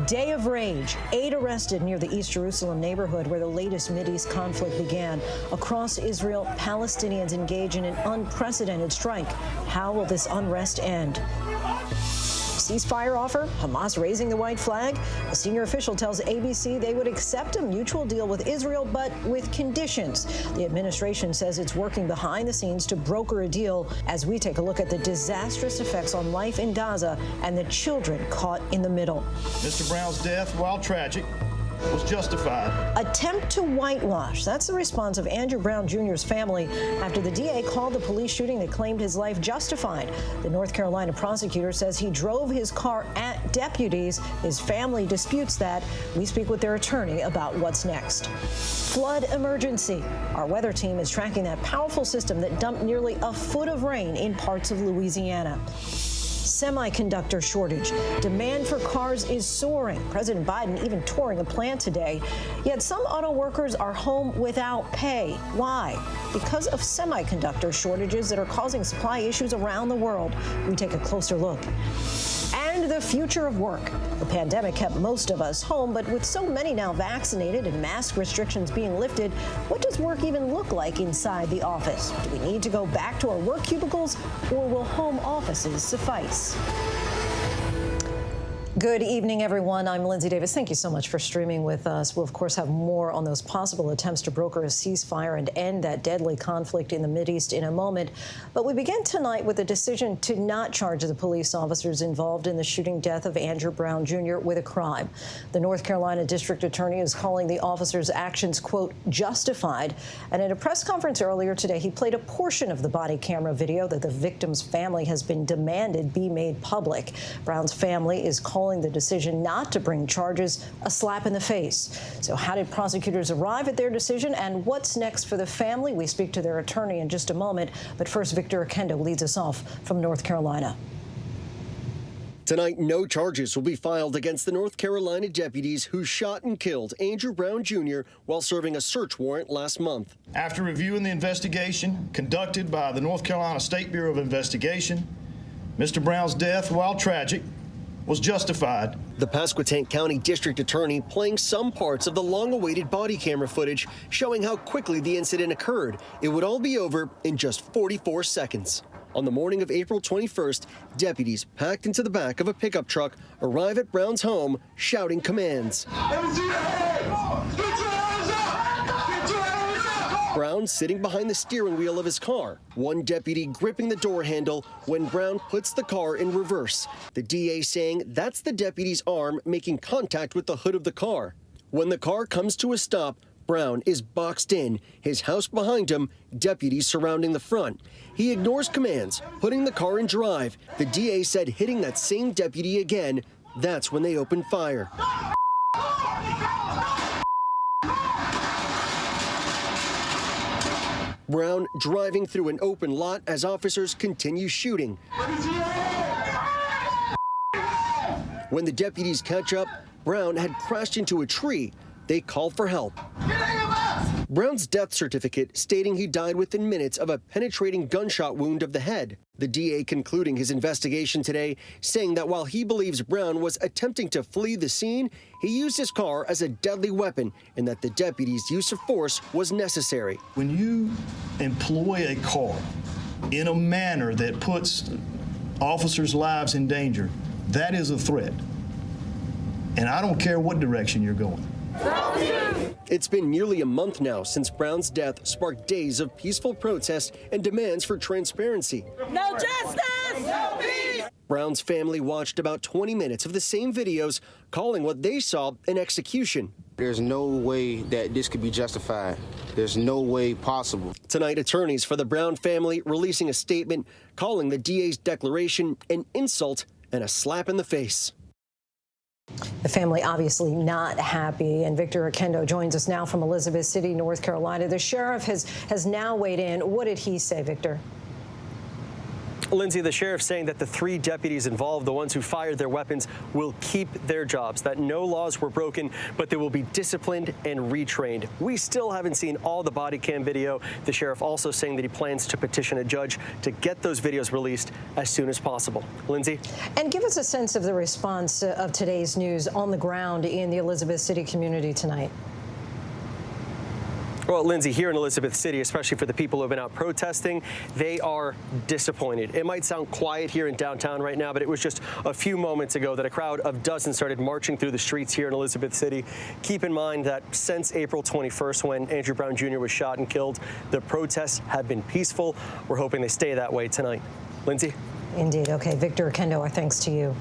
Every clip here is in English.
day of rage. 8 arrested near the East Jerusalem neighborhood where the latest Mideast conflict began. Across Israel, Palestinians engage in an unprecedented strike. How will this unrest end? Ceasefire offer, Hamas raising the white flag. A senior official tells ABC they would accept a mutual deal with Israel, but with conditions. The administration says it's working behind the scenes to broker a deal as we take a look at the disastrous effects on life in Gaza and the children caught in the middle. Mr. Brown's death, while tragic, was justified. Attempt to whitewash. That's the response of Andrew Brown Jr.'s family after the DA called the police shooting that claimed his life justified. The North Carolina prosecutor says he drove his car at deputies. His family disputes that. We speak with their attorney about what's next. Flood emergency. Our weather team is tracking that powerful system that dumped nearly a foot of rain in parts of Louisiana. Semiconductor shortage. Demand for cars is soaring. President Biden even touring a plant today. Yet some auto workers are home without pay. Why? Because of semiconductor shortages that are causing supply issues around the world. We take a closer look. And the future of work. The pandemic kept most of us home, but with so many now vaccinated and mask restrictions being lifted, what does work even look like inside the office? Do we need to go back to our work cubicles, or will home offices suffice? Good evening, everyone. I'm Lindsay Davis. Thank you so much for streaming with us. We'll, of course, have more on those possible attempts to broker a ceasefire and end that deadly conflict in the Mideast in a moment. But we begin tonight with a decision to not charge the police officers involved in the shooting death of Andrew Brown Jr. with a crime. The North Carolina district attorney is calling the officers' actions, quote, justified. And at a press conference earlier today, he played a portion of the body camera video that the victim's family has been demanded be made public. Brown's family is calling the decision not to bring charges a slap in the face. So how did prosecutors arrive at their decision, and what's next for the family? We speak to their attorney in just a moment. But first, Victor Oquendo leads us off from North Carolina. Tonight, no charges will be filed against the North Carolina deputies who shot and killed Andrew Brown Jr. while serving a search warrant last month. After reviewing the investigation conducted by the North Carolina State Bureau of Investigation, Mr. Brown's death, while tragic, was justified. The Pasquotank County District Attorney playing some parts of the long-awaited body camera footage showing how quickly the incident occurred. It would all be over in just 44 seconds. On the morning of April 21st, deputies packed into the back of a pickup truck arrive at Brown's home shouting commands. Let me see your hands! Get your hands up! Get your hands up! Brown sitting behind the steering wheel of his car, one deputy gripping the door handle when Brown puts the car in reverse. The DA saying that's the deputy's arm making contact with the hood of the car. When the car comes to a stop, Brown is boxed in, his house behind him, deputies surrounding the front. He ignores commands, putting the car in drive. The DA said hitting that same deputy again, that's when they opened fire. Brown driving through an open lot as officers continue shooting. When the deputies catch up, Brown had crashed into a tree. They called for help. Brown's death certificate stating he died within minutes of a penetrating gunshot wound of the head. The DA concluding his investigation today, saying that while he believes Brown was attempting to flee the scene, he used his car as a deadly weapon and that the deputy's use of force was necessary. When you employ a car in a manner that puts officers' lives in danger, that is a threat. And I don't care what direction you're going. It's been nearly a month now since Brown's death sparked days of peaceful protests and demands for transparency. No justice! No peace! Brown's family watched about 20 minutes of the same videos, calling what they saw an execution. There's no way that this could be justified. There's no way possible. Tonight, attorneys for the Brown family releasing a statement calling the DA's declaration an insult and a slap in the face. The family obviously not happy, and Victor Oquendo joins us now from Elizabeth City, North Carolina. The sheriff has now weighed in. What did he say, Victor? Lindsay, the sheriff saying that the 3 deputies involved, the ones who fired their weapons, will keep their jobs, that no laws were broken, but they will be disciplined and retrained. We still haven't seen all the body cam video. The sheriff also saying that he plans to petition a judge to get those videos released as soon as possible. Lindsay? And give us a sense of the response of today's news on the ground in the Elizabeth City community tonight. Well, Lindsay, here in Elizabeth City, especially for the people who have been out protesting, they are disappointed. It might sound quiet here in downtown right now, but it was just a few moments ago that a crowd of dozens started marching through the streets here in Elizabeth City. Keep in mind that since April 21st, when Andrew Brown Jr. was shot and killed, the protests have been peaceful. We're hoping they stay that way tonight. Lindsay? Indeed. Okay, Victor Kendo, our thanks to you.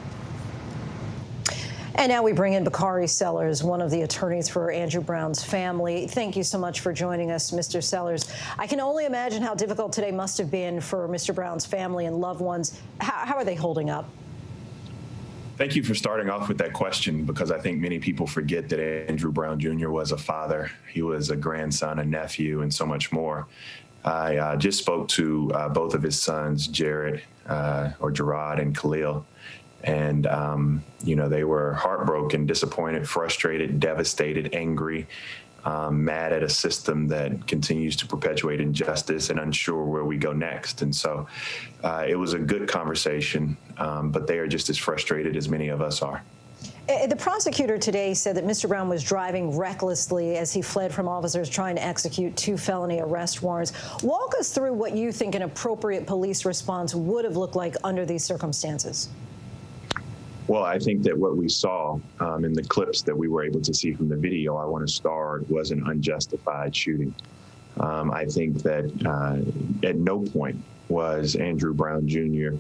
And now we bring in Bakari Sellers, one of the attorneys for Andrew Brown's family. Thank you so much for joining us, Mr. Sellers. I can only imagine how difficult today must have been for Mr. Brown's family and loved ones. How are they holding up? Thank you for starting off with that question, because I think many people forget that Andrew Brown Jr. was a father. He was a grandson, a nephew, and so much more. I just spoke to both of his sons, Gerard and Khalil. And, they were heartbroken, disappointed, frustrated, devastated, angry, mad at a system that continues to perpetuate injustice and unsure where we go next. And so it was a good conversation, but they are just as frustrated as many of us are. The prosecutor today said that Mr. Brown was driving recklessly as he fled from officers trying to execute 2 felony arrest warrants. Walk us through what you think an appropriate police response would have looked like under these circumstances. Well, I think that what we saw in the clips that we were able to see from the video, I want to start, was an unjustified shooting. I think that at no point was Andrew Brown Jr.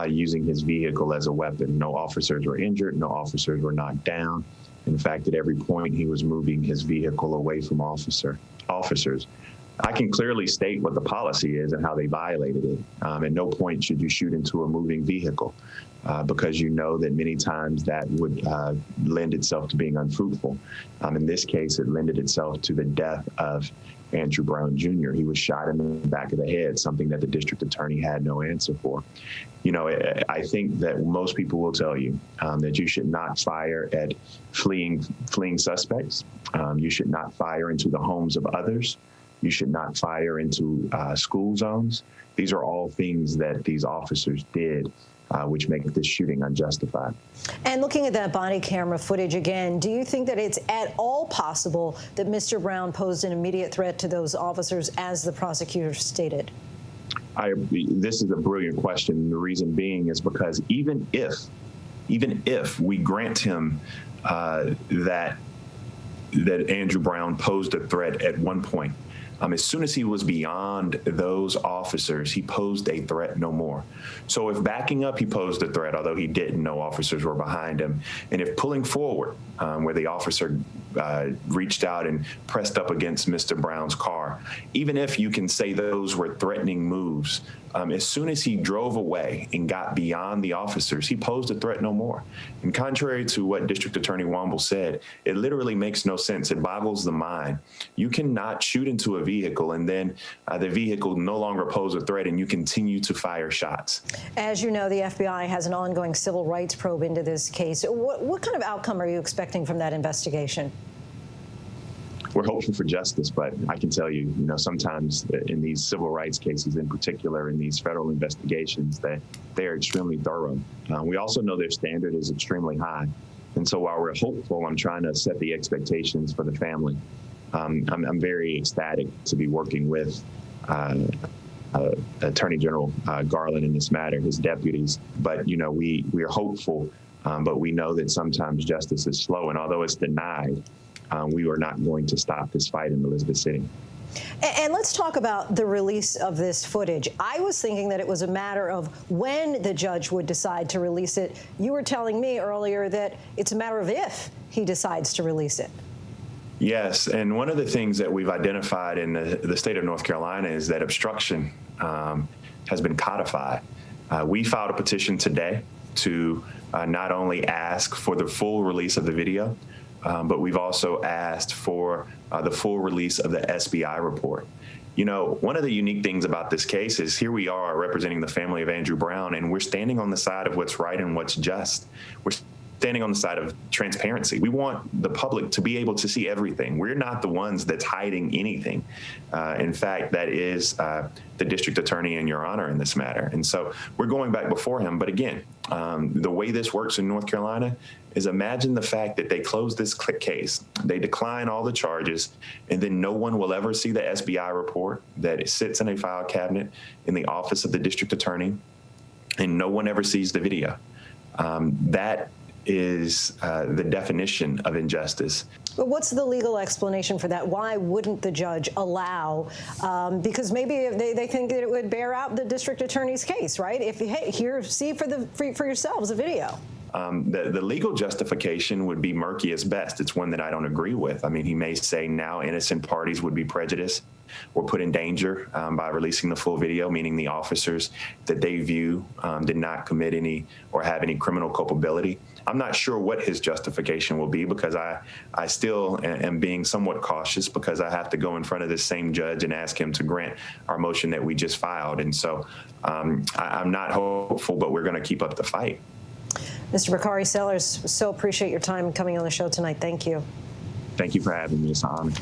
Using his vehicle as a weapon. No officers were injured. No officers were knocked down. In fact, at every point, he was moving his vehicle away from officers. I can clearly state what the policy is and how they violated it. At no point should you shoot into a moving vehicle because you know that many times that would lend itself to being unfruitful. In this case, it lended itself to the death of Andrew Brown Jr. He was shot in the back of the head, something that the district attorney had no answer for. I think that most people will tell you that you should not fire at fleeing suspects. You should not fire into the homes of others. You should not fire into school zones. These are all things that these officers did, which make this shooting unjustified. And looking at that body camera footage again, do you think that it's at all possible that Mr. Brown posed an immediate threat to those officers, as the prosecutor stated? This is a brilliant question. The reason being is because even if we grant him that Andrew Brown posed a threat at one point, as soon as he was beyond those officers, he posed a threat no more. So if backing up, he posed a threat, although he didn't know officers were behind him. And if pulling forward, where the officer reached out and pressed up against Mr. Brown's car, even if you can say those were threatening moves, as soon as he drove away and got beyond the officers, he posed a threat no more. And contrary to what District Attorney Womble said, it literally makes no sense. It boggles the mind. You cannot shoot into a vehicle and then the vehicle no longer pose a threat and you continue to fire shots. As you know, the FBI has an ongoing civil rights probe into this case. What kind of outcome are you expecting from that investigation? We're hopeful for justice, but I can tell you, sometimes in these civil rights cases, in particular in these federal investigations, that they are extremely thorough. We also know their standard is extremely high. And so while we're hopeful, I'm trying to set the expectations for the family. I'm very ecstatic to be working with Attorney General Garland in this matter, his deputies. But, we are hopeful, but we know that sometimes justice is slow. And although it's denied, we are not going to stop this fight in Elizabeth City. And let's talk about the release of this footage. I was thinking that it was a matter of when the judge would decide to release it. You were telling me earlier that it's a matter of if he decides to release it. Yes, and one of the things that we've identified in the state of North Carolina is that obstruction has been codified. We filed a petition today to not only ask for the full release of the video, but we've also asked for the full release of the SBI report. You know, one of the unique things about this case is here we are representing the family of Andrew Brown, and we're standing on the side of what's right and what's just. We're standing on the side of transparency. We want the public to be able to see everything. We're not the ones that's hiding anything. In fact, that is the district attorney and Your Honor in this matter. And so we're going back before him. But again, the way this works in North Carolina is imagine the fact that they close this case, they decline all the charges, and then no one will ever see the SBI report that sits in a file cabinet in the office of the district attorney, and no one ever sees the video. That is the definition of injustice. But what's the legal explanation for that? Why wouldn't the judge allow? Because maybe they think that it would bear out the district attorney's case, right? If hey, here, see for yourselves a video. The legal justification would be murky as best. It's one that I don't agree with. I mean, he may say now innocent parties would be prejudiced or put in danger by releasing the full video, meaning the officers that they view did not commit any or have any criminal culpability. I'm not sure what his justification will be, because I still am being somewhat cautious, because I have to go in front of this same judge and ask him to grant our motion that we just filed. And so I'm not hopeful, but we're going to keep up the fight. Mr. Bakari Sellers, so appreciate your time coming on the show tonight. Thank you. Thank you for having me. It's an honor.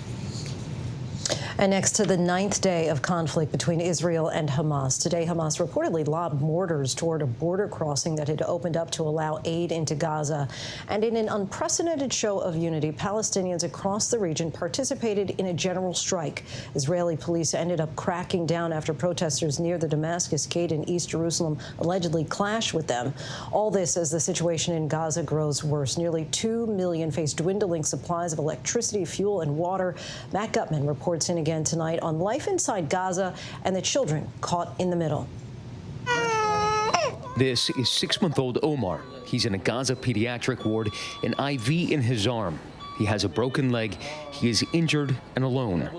And next to the 9th day of conflict between Israel and Hamas. Today, Hamas reportedly lobbed mortars toward a border crossing that had opened up to allow aid into Gaza. And in an unprecedented show of unity, Palestinians across the region participated in a general strike. Israeli police ended up cracking down after protesters near the Damascus Gate in East Jerusalem allegedly clashed with them. All this as the situation in Gaza grows worse. Nearly 2 million face dwindling supplies of electricity, fuel, and water. Matt Gutman reports in again tonight on life inside Gaza and the children caught in the middle. This is 6-month-old Omar. He's in a Gaza pediatric ward, an IV in his arm. He has a broken leg. He is injured and alone,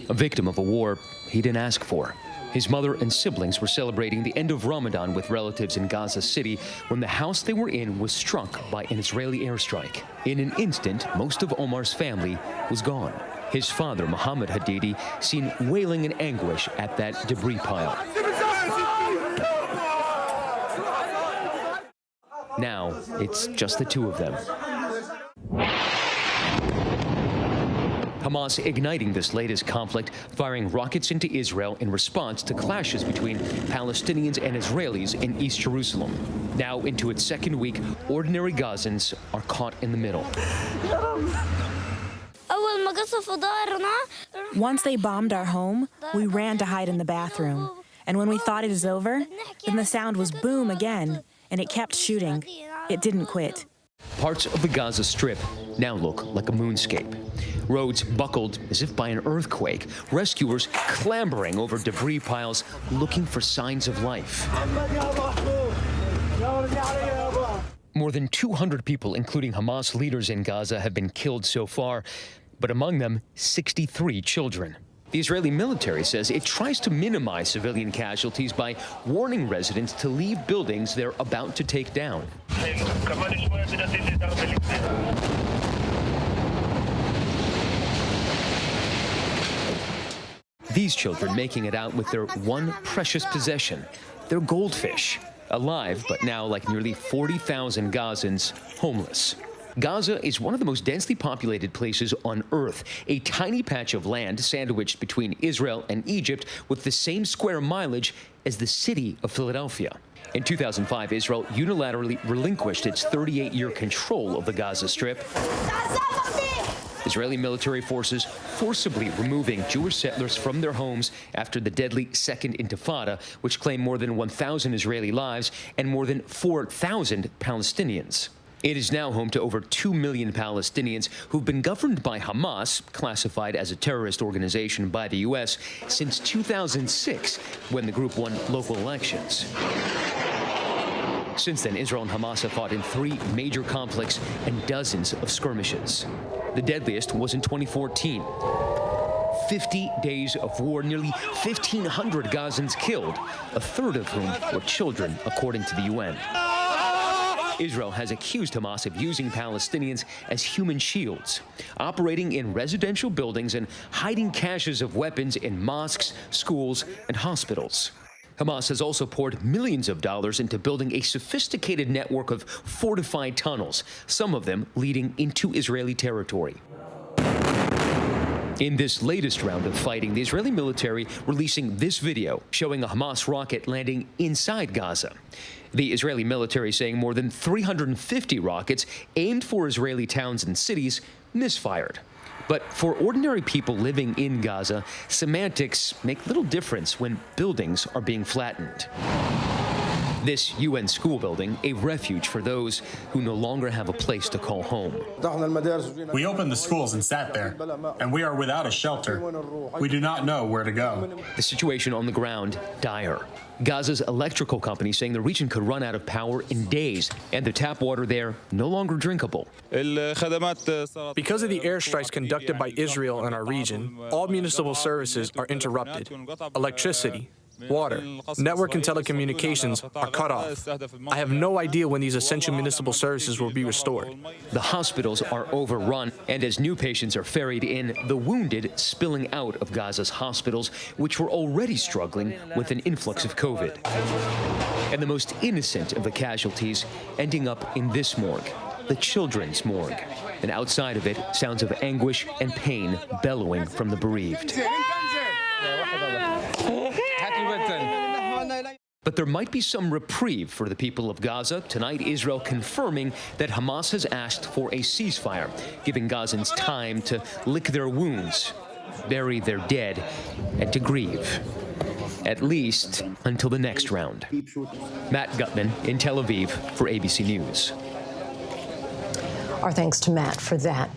a victim of a war he didn't ask for. His mother and siblings were celebrating the end of Ramadan with relatives in Gaza City when the house they were in was struck by an Israeli airstrike. In an instant, most of Omar's family was gone. His father, Mohammed Hadidi, seen wailing in anguish at that debris pile. Now, it's just the two of them. Hamas igniting this latest conflict, firing rockets into Israel in response to clashes between Palestinians and Israelis in East Jerusalem. Now into its second week, ordinary Gazans are caught in the middle. Once they bombed our home, we ran to hide in the bathroom. And when we thought it was over, then the sound was boom again, and it kept shooting. It didn't quit. Parts of the Gaza Strip now look like a moonscape. Roads buckled as if by an earthquake. Rescuers clambering over debris piles looking for signs of life. More than 200 people, including Hamas leaders in Gaza, have been killed so far, but among them, 63 children. The Israeli military says it tries to minimize civilian casualties by warning residents to leave buildings they're about to take down. These children making it out with their one precious possession, their goldfish. Alive, but now, like nearly 40,000 Gazans, homeless. Gaza is one of the most densely populated places on Earth, a tiny patch of land sandwiched between Israel and Egypt with the same square mileage as the city of Philadelphia. In 2005, Israel unilaterally relinquished its 38-year control of the Gaza Strip. Israeli military forces forcibly removing Jewish settlers from their homes after the deadly Second Intifada, which claimed more than 1,000 Israeli lives and more than 4,000 Palestinians. It is now home to over 2 million Palestinians who've been governed by Hamas, classified as a terrorist organization by the U.S., since 2006, when the group won local elections. Since then, Israel and Hamas have fought in 3 major conflicts and dozens of skirmishes. The deadliest was in 2014. 50 days of war, nearly 1,500 Gazans killed, a third of whom were children, according to the UN. Israel has accused Hamas of using Palestinians as human shields, operating in residential buildings and hiding caches of weapons in mosques, schools, and hospitals. Hamas has also poured millions of dollars into building a sophisticated network of fortified tunnels, some of them leading into Israeli territory. In this latest round of fighting, the Israeli military releasing this video showing a Hamas rocket landing inside Gaza. The Israeli military saying more than 350 rockets aimed for Israeli towns and cities misfired. But for ordinary people living in Gaza, semantics make little difference when buildings are being flattened. This UN school building, a refuge for those who no longer have a place to call home. We opened the schools and sat there, and we are without a shelter. We do not know where to go. The situation on the ground, dire. Gaza's electrical company saying the region could run out of power in days, and the tap water there no longer drinkable. Because of the airstrikes conducted by Israel in our region, all municipal services are interrupted. Electricity, water, network and telecommunications are cut off. I have no idea when these essential municipal services will be restored. The hospitals are overrun, and as new patients are ferried in, the wounded spilling out of Gaza's hospitals, which were already struggling with an influx of COVID. And the most innocent of the casualties ending up in this morgue, the children's morgue. And outside of it, sounds of anguish and pain bellowing from the bereaved. But there might be some reprieve for the people of Gaza. Tonight, Israel confirming that Hamas has asked for a ceasefire, giving Gazans time to lick their wounds, bury their dead, and to grieve. At least until the next round. Matt Gutman in Tel Aviv for ABC News. Our thanks to Matt for that.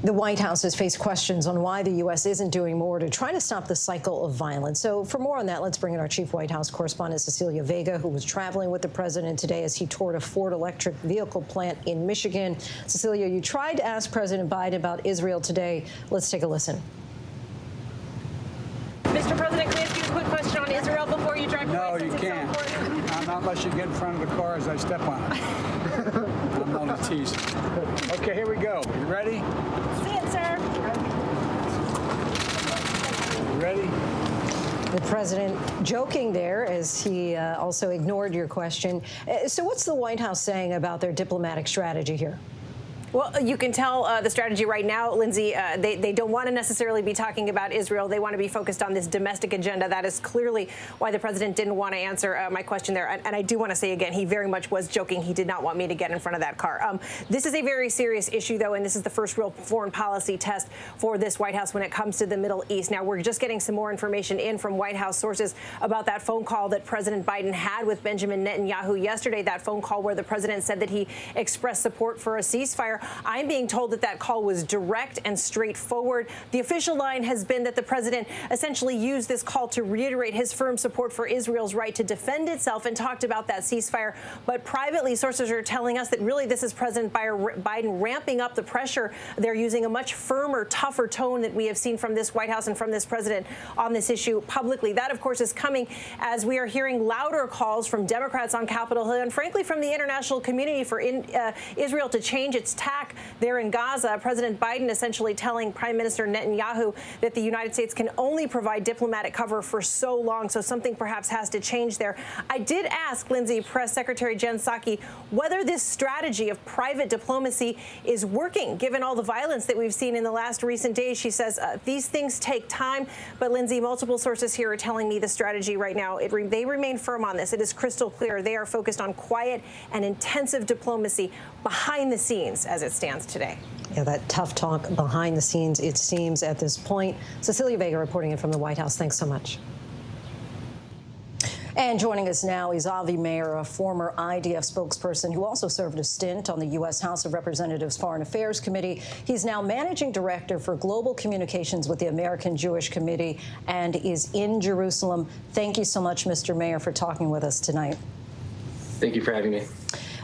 The White House has faced questions on why the U.S. isn't doing more to try to stop the cycle of violence. So for more on that, let's bring in our chief White House correspondent, Cecilia Vega, who was traveling with the president today as he toured a Ford electric vehicle plant in Michigan. Cecilia, you tried to ask President Biden about Israel today. Let's take a listen. Mr. President, can I ask you a quick question on Israel before you drive away? No, you can't. Not unless you get in front of the car as I step on it. I'm only teasing. Okay, here we go. You ready? See it, sir. You ready? The president joking there as he also ignored your question. So what's the White House saying about their diplomatic strategy here? Well, you can tell the strategy right now, Lindsay, they don't want to necessarily be talking about Israel. They want to be focused on this domestic agenda. That is clearly why the president didn't want to answer my question there. And I do want to say again, he very much was joking. He did not want me to get in front of that car. This is a very serious issue, though, and this is the first real foreign policy test for this White House when it comes to the Middle East. Now, we're just getting some more information in from White House sources about that phone call that President Biden had with Benjamin Netanyahu yesterday, that phone call where the president said that he expressed support for a ceasefire. I'm being told that that call was direct and straightforward. The official line has been that the president essentially used this call to reiterate his firm support for Israel's right to defend itself and talked about that ceasefire. But privately, sources are telling us that really this is President Biden ramping up the pressure. They're using a much firmer, tougher tone that we have seen from this White House and from this president on this issue publicly. That, of course, is coming as we are hearing louder calls from Democrats on Capitol Hill and, frankly, from the international community for Israel to change its tack there in Gaza. President Biden essentially telling Prime Minister Netanyahu that the United States can only provide diplomatic cover for so long, so something perhaps has to change there. I did ask Lindsay, Press Secretary Jen Psaki, whether this strategy of private diplomacy is working, given all the violence that we've seen in the last recent days. She says these things take time, but Lindsay, multiple sources here are telling me the strategy right now, they remain firm on this. It is crystal clear. They are focused on quiet and intensive diplomacy behind the scenes as it stands today. Yeah, that tough talk behind the scenes, it seems, at this point. Cecilia Vega reporting in from the White House. Thanks so much. And joining us now is Avi Meir, a former IDF spokesperson who also served a stint on the U.S. House of Representatives Foreign Affairs Committee. He's now managing director for global communications with the American Jewish Committee and is in Jerusalem. Thank you so much, Mr. Meir, for talking with us tonight. Thank you for having me.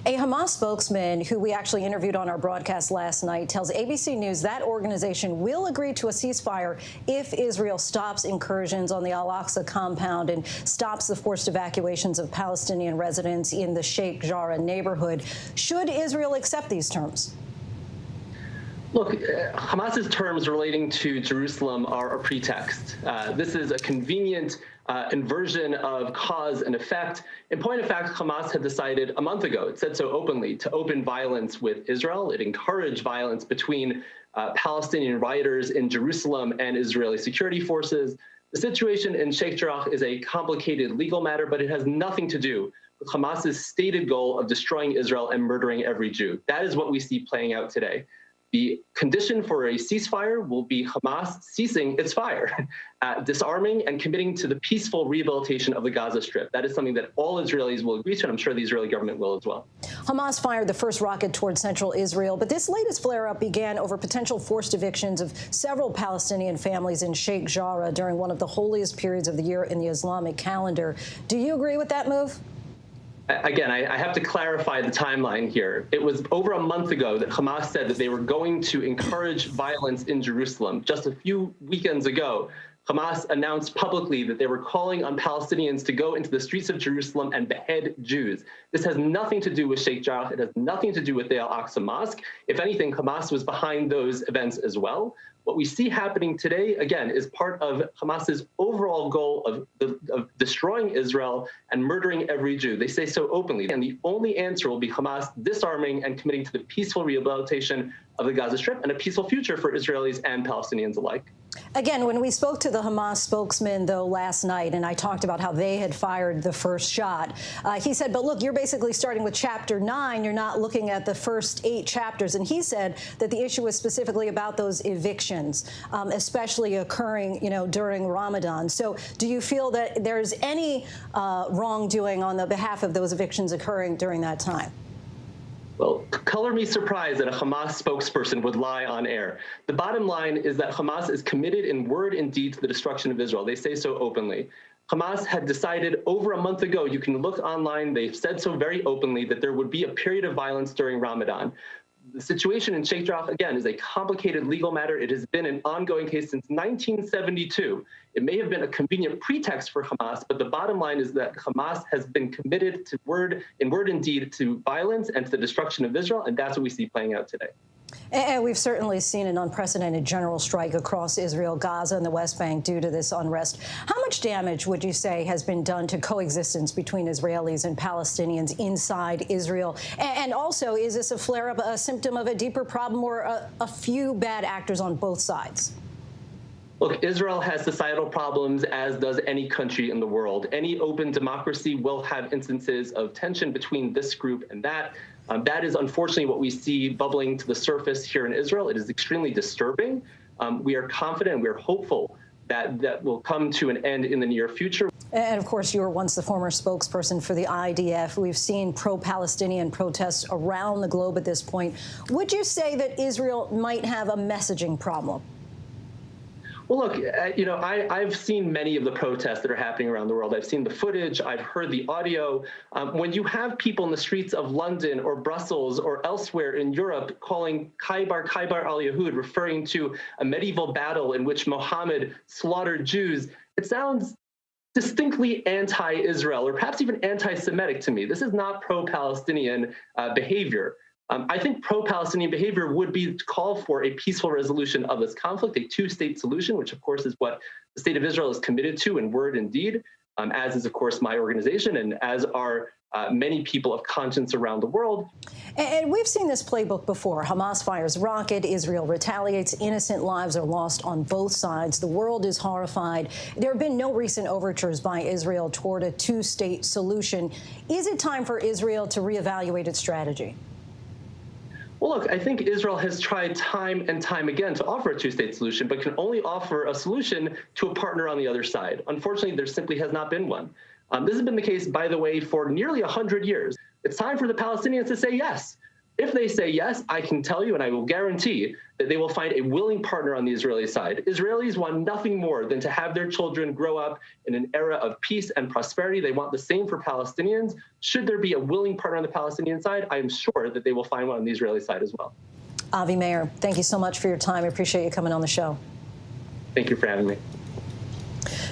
A Hamas spokesman who we actually interviewed on our broadcast last night tells ABC News that organization will agree to a ceasefire if Israel stops incursions on the Al-Aqsa compound and stops the forced evacuations of Palestinian residents in the Sheikh Jarrah neighborhood. Should Israel accept these terms? Look, Hamas's terms relating to Jerusalem are a pretext. This is a convenient inversion of cause and effect. In point of fact, Hamas had decided a month ago, it said so openly, to open violence with Israel. It encouraged violence between Palestinian rioters in Jerusalem and Israeli security forces. The situation in Sheikh Jarrah is a complicated legal matter, but it has nothing to do with Hamas's stated goal of destroying Israel and murdering every Jew. That is what we see playing out today. The condition for a ceasefire will be Hamas ceasing its fire, disarming and committing to the peaceful rehabilitation of the Gaza Strip. That is something that all Israelis will agree to, and I'm sure the Israeli government will as well. Hamas fired the first rocket toward central Israel, but this latest flare-up began over potential forced evictions of several Palestinian families in Sheikh Jarrah during one of the holiest periods of the year in the Islamic calendar. Do you agree with that move? Again, I have to clarify the timeline here. It was over a month ago that Hamas said that they were going to encourage violence in Jerusalem. Just a few weekends ago, Hamas announced publicly that they were calling on Palestinians to go into the streets of Jerusalem and behead Jews. This has nothing to do with Sheikh Jarrah. It has nothing to do with the Al-Aqsa Mosque. If anything, Hamas was behind those events as well. What we see happening today, again, is part of Hamas's overall goal of destroying Israel and murdering every Jew. They say so openly. And the only answer will be Hamas disarming and committing to the peaceful rehabilitation of the Gaza Strip and a peaceful future for Israelis and Palestinians alike. Again, when we spoke to the Hamas spokesman, though, last night, and I talked about how they had fired the first shot, he said, but look, you're basically starting with Chapter 9. You're not looking at the first 8 chapters. And he said that the issue was specifically about those evictions, especially occurring, during Ramadan. So do you feel that there's any wrongdoing on the behalf of those evictions occurring during that time? Well, color me surprised that a Hamas spokesperson would lie on air. The bottom line is that Hamas is committed in word and deed to the destruction of Israel. They say so openly. Hamas had decided over a month ago, you can look online, they've said so very openly, that there would be a period of violence during Ramadan. The situation in Sheikh Jarrah, again, is a complicated legal matter. It has been an ongoing case since 1972. It may have been a convenient pretext for Hamas, but the bottom line is that Hamas has been committed to word and deed to violence and to the destruction of Israel, and that's what we see playing out today. And we've certainly seen an unprecedented general strike across Israel, Gaza, and the West Bank due to this unrest. How much damage would you say has been done to coexistence between Israelis and Palestinians inside Israel? And also, is this a flare-up, a symptom of a deeper problem, or a few bad actors on both sides? Look, Israel has societal problems, as does any country in the world. Any open democracy will have instances of tension between this group and that. That is unfortunately what we see bubbling to the surface here in Israel. It is extremely disturbing. We are confident, we are hopeful that that will come to an end in the near future. And of course, you were once the former spokesperson for the IDF. We've seen pro-Palestinian protests around the globe at this point. Would you say that Israel might have a messaging problem? Well, look, I've seen many of the protests that are happening around the world. I've seen the footage. I've heard the audio. When you have people in the streets of London or Brussels or elsewhere in Europe calling Khaybar al-Yahud, referring to a medieval battle in which Muhammad slaughtered Jews, it sounds distinctly anti-Israel or perhaps even anti-Semitic to me. This is not pro-Palestinian behavior. I think pro-Palestinian behavior would be to call for a peaceful resolution of this conflict, a two-state solution, which, of course, is what the state of Israel is committed to in word and deed, as is, of course, my organization and as are many people of conscience around the world. And we've seen this playbook before. Hamas fires rocket, Israel retaliates, innocent lives are lost on both sides. The world is horrified. There have been no recent overtures by Israel toward a two-state solution. Is it time for Israel to reevaluate its strategy? Well, look, I think Israel has tried time and time again to offer a two-state solution, but can only offer a solution to a partner on the other side. Unfortunately, there simply has not been one. This has been the case, by the way, for nearly 100 years. It's time for the Palestinians to say yes. If they say yes, I can tell you and I will guarantee that they will find a willing partner on the Israeli side. Israelis want nothing more than to have their children grow up in an era of peace and prosperity. They want the same for Palestinians. Should there be a willing partner on the Palestinian side, I am sure that they will find one on the Israeli side as well. Avi Meir, thank you so much for your time. I appreciate you coming on the show. Thank you for having me.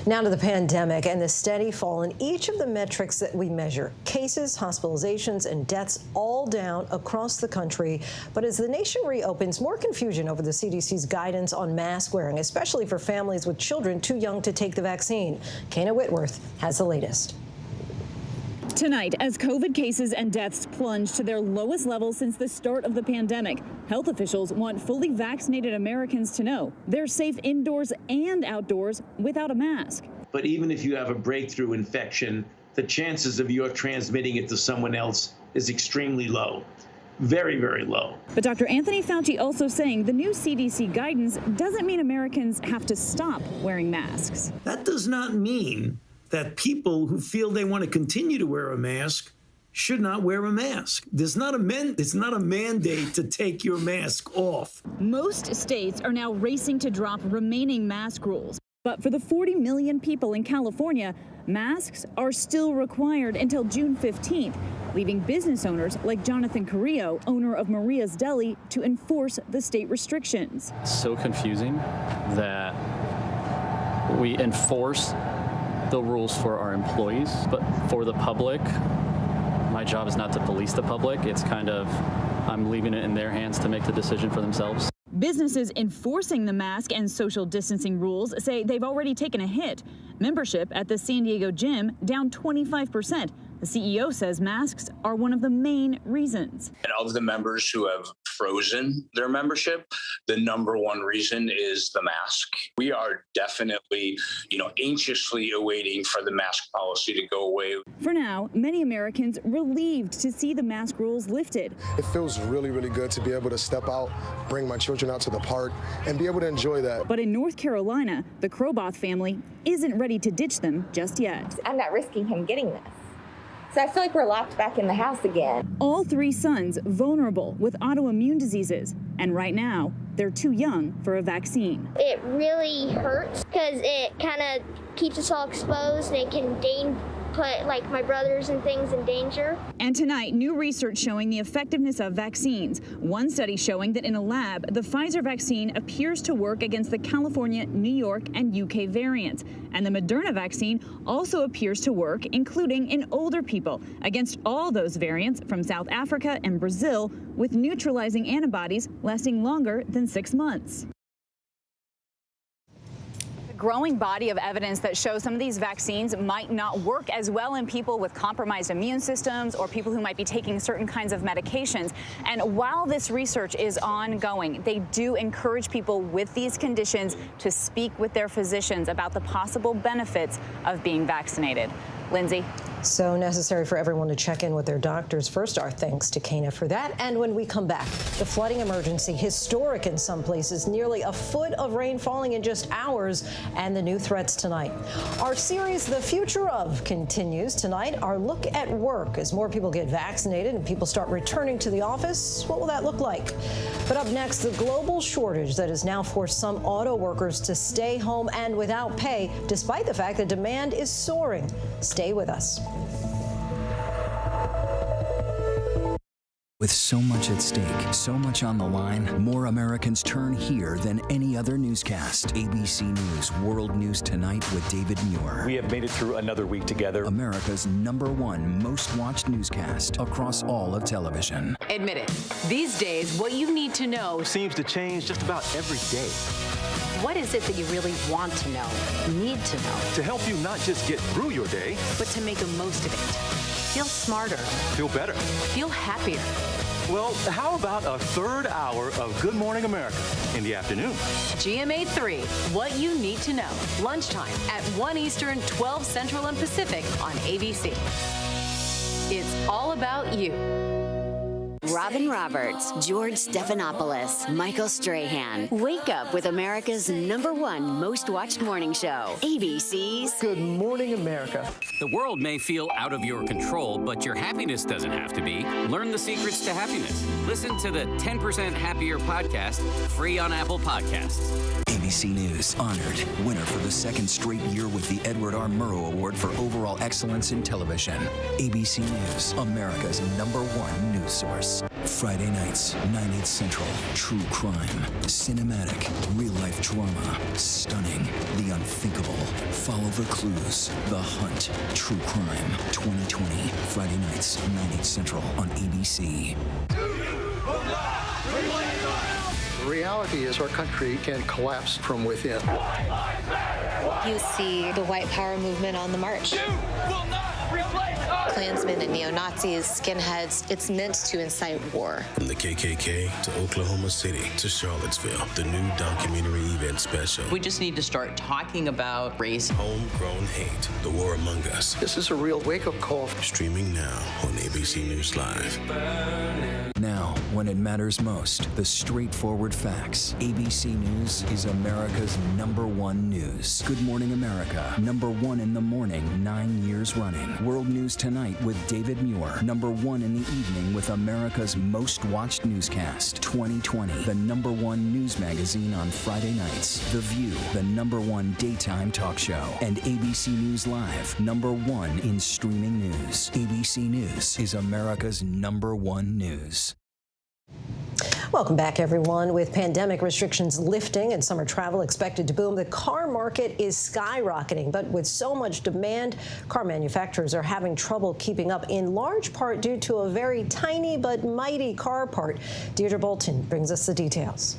Now to the pandemic and the steady fall in each of the metrics that we measure. Cases, hospitalizations, and deaths all down across the country. But as the nation reopens, more confusion over the CDC's guidance on mask wearing, especially for families with children too young to take the vaccine. Kana Whitworth has the latest. Tonight, as COVID cases and deaths plunge to their lowest levels since the start of the pandemic, health officials want fully vaccinated Americans to know they're safe indoors and outdoors without a mask. But even if you have a breakthrough infection, the chances of you transmitting it to someone else is extremely low. Very, very low. But Dr. Anthony Fauci also saying the new CDC guidance doesn't mean Americans have to stop wearing masks. That does not mean that people who feel they want to continue to wear a mask should not wear a mask. It's not a mandate to take your mask off. Most states are now racing to drop remaining mask rules. But for the 40 million people in California, masks are still required until June 15th, leaving business owners like Jonathan Carrillo, owner of Maria's Deli, to enforce the state restrictions. It's so confusing that we enforce the rules for our employees, but for the public, my job is not to police the public. It's kind of, I'm leaving it in their hands to make the decision for themselves. Businesses enforcing the mask and social distancing rules say they've already taken a hit. Membership at the San Diego gym down 25%. The CEO says masks are one of the main reasons. And of the members who have frozen their membership, the number one reason is the mask. We are definitely, anxiously awaiting for the mask policy to go away. For now, many Americans relieved to see the mask rules lifted. It feels really, really good to be able to step out, bring my children out to the park, and be able to enjoy that. But in North Carolina, the Kroboth family isn't ready to ditch them just yet. I'm not risking him getting this. So I feel like we're locked back in the house again. All three sons vulnerable with autoimmune diseases. And right now, they're too young for a vaccine. It really hurts because it kind of keeps us all exposed and it can put my brothers and things in danger. And tonight, new research showing the effectiveness of vaccines. One study showing that in a lab, the Pfizer vaccine appears to work against the California, New York, and UK variants. And the Moderna vaccine also appears to work, including in older people, against all those variants from South Africa and Brazil, with neutralizing antibodies lasting longer than 6 months. Growing body of evidence that shows some of these vaccines might not work as well in people with compromised immune systems or people who might be taking certain kinds of medications. And while this research is ongoing, they do encourage people with these conditions to speak with their physicians about the possible benefits of being vaccinated. Lindsay. So necessary for everyone to check in with their doctors. First, our thanks to Kana for that. And when we come back, the flooding emergency, historic in some places, nearly a foot of rain falling in just hours, and the new threats tonight. Our series, The Future Of, continues tonight. Our look at work as more people get vaccinated and people start returning to the office. What will that look like? But up next, the global shortage that has now forced some auto workers to stay home and without pay, despite the fact that demand is soaring. Stay with us. With so much at stake, so much on the line, more Americans turn here than any other newscast. ABC News World News Tonight with David Muir. We have made it through another week together. America's #1 most watched newscast across all of television. Admit it, these days, what you need to know seems to change just about every day. What is it that you really want to know, need to know? To help you not just get through your day, but to make the most of it. Feel smarter. Feel better. Feel happier. Well, how about a third hour of Good Morning America in the afternoon? GMA 3, what you need to know. Lunchtime at 1 Eastern, 12 Central and Pacific on ABC. It's all about you. Robin Roberts, George Stephanopoulos, Michael Strahan. Wake up with America's #1 most watched morning show, ABC's Good Morning America. The world may feel out of your control, but your happiness doesn't have to be. Learn the secrets to happiness. Listen to the 10% Happier podcast, free on Apple Podcasts. ABC News honored winner for the second straight year with the Edward R. Murrow Award for Overall Excellence in Television. ABC News, America's #1 news source. Friday nights, 9/8 Central. True crime, cinematic, real-life drama, stunning, the unthinkable. Follow the clues. The Hunt. True crime. 2020. Friday nights, 9/8 Central on ABC. The reality is our country can collapse from within. You see the white power movement on the march. Klansmen and neo-Nazis, skinheads, it's meant to incite war. From the KKK to Oklahoma City to Charlottesville, the new documentary event special. We just need to start talking about race. Homegrown hate, the war among us. This is a real wake-up call. Streaming now on ABC News Live. Now, when it matters most, the straightforward facts. ABC News is America's #1 news. Good Morning America, #1 in the morning, 9 years running. World News Tonight with David Muir, #1 in the evening with America's most watched newscast. 2020, the #1 news magazine on Friday nights. The View, the #1 daytime talk show. And ABC News Live, #1 in streaming news. ABC News is America's #1 news. Welcome back, everyone. With pandemic restrictions lifting and summer travel expected to boom, the car market is skyrocketing. But with so much demand, car manufacturers are having trouble keeping up, in large part due to a very tiny but mighty car part. Deirdre Bolton brings us the details.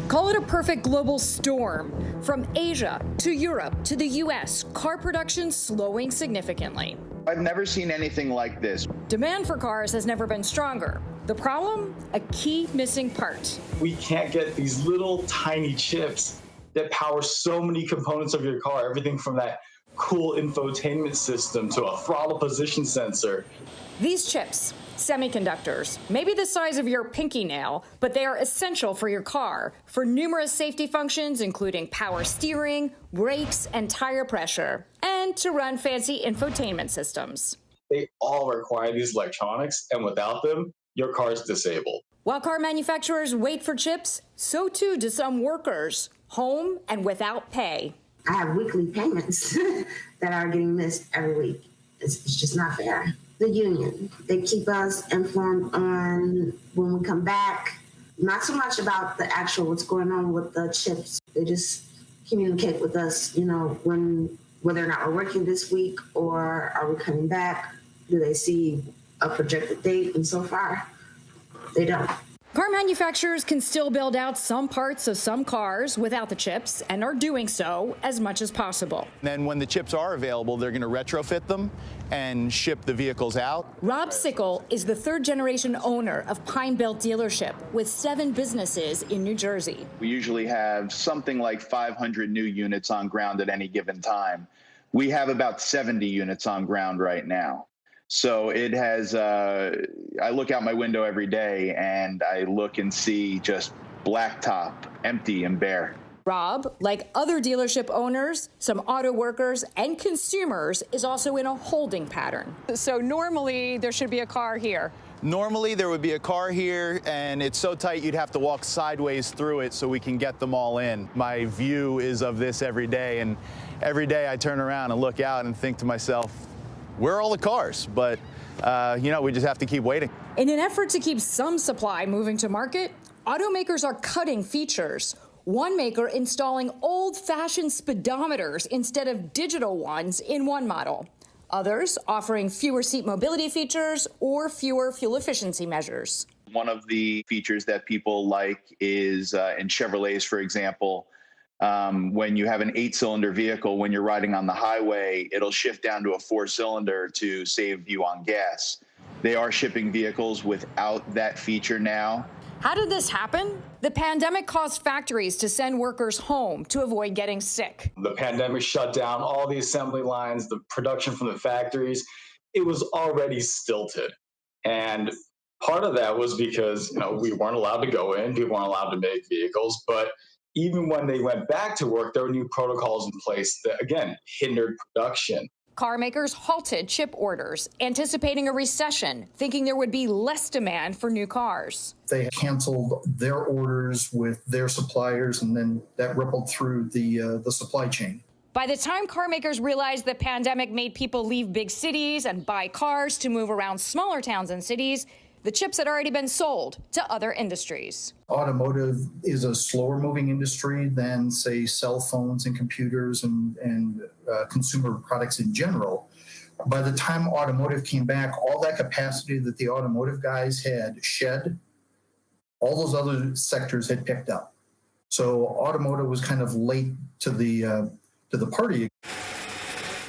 Call it a perfect global storm. From Asia to Europe to the U.S., car production slowing significantly. I've never seen anything like this. Demand for cars has never been stronger. The problem? A key missing part. We can't get these little tiny chips that power so many components of your car, everything from that cool infotainment system to a throttle position sensor. These chips, semiconductors, maybe the size of your pinky nail, but they are essential for your car for numerous safety functions, including power steering, brakes, and tire pressure, and to run fancy infotainment systems. They all require these electronics, and without them, your car's disabled. While car manufacturers wait for chips, so too do some workers, home and without pay. I have weekly payments that are getting missed every week. It's just not fair. The union, they keep us informed on when we come back, not so much about the actual what's going on with the chips. They just communicate with us, whether or not we're working this week or are we coming back. Do they see a projected date? And so far, they don't. Car manufacturers can still build out some parts of some cars without the chips and are doing so as much as possible. Then when the chips are available, they're going to retrofit them and ship the vehicles out. Rob Sickle is the third-generation owner of Pine Belt Dealership with 7 businesses in New Jersey. We usually have something like 500 new units on ground at any given time. We have about 70 units on ground right now. So it has, I look out my window every day and I look and see just blacktop, empty and bare. Rob, like other dealership owners, some auto workers and consumers, is also in a holding pattern. So normally there should be a car here. Normally there would be a car here and it's so tight you'd have to walk sideways through it so we can get them all in. My view is of this every day, and every day I turn around and look out and think to myself, where are all the cars? But, we just have to keep waiting. In an effort to keep some supply moving to market, automakers are cutting features. One maker installing old-fashioned speedometers instead of digital ones in one model. Others offering fewer seat mobility features or fewer fuel efficiency measures. One of the features that people like is in Chevrolets, for example, when you have an 8-cylinder vehicle, when you're riding on the highway, it'll shift down to a 4-cylinder to save you on gas. They are shipping vehicles without that feature now. How did this happen? The pandemic caused factories to send workers home to avoid getting sick. The pandemic shut down all the assembly lines, the production from the factories. It was already stilted. And Part of that was because, we weren't allowed to go in, people weren't allowed to make vehicles, but even when they went back to work, there were new protocols in place that, again, hindered production. Car makers halted chip orders, anticipating a recession, thinking there would be less demand for new cars. They canceled their orders with their suppliers, and then that rippled through the supply chain. By the time car makers realized the pandemic made people leave big cities and buy cars to move around smaller towns and cities, the chips had already been sold to other industries. Automotive is a slower moving industry than, say, cell phones and computers and consumer products in general. By the time automotive came back, all that capacity that the automotive guys had shed, all those other sectors had picked up. So automotive was kind of late to the party.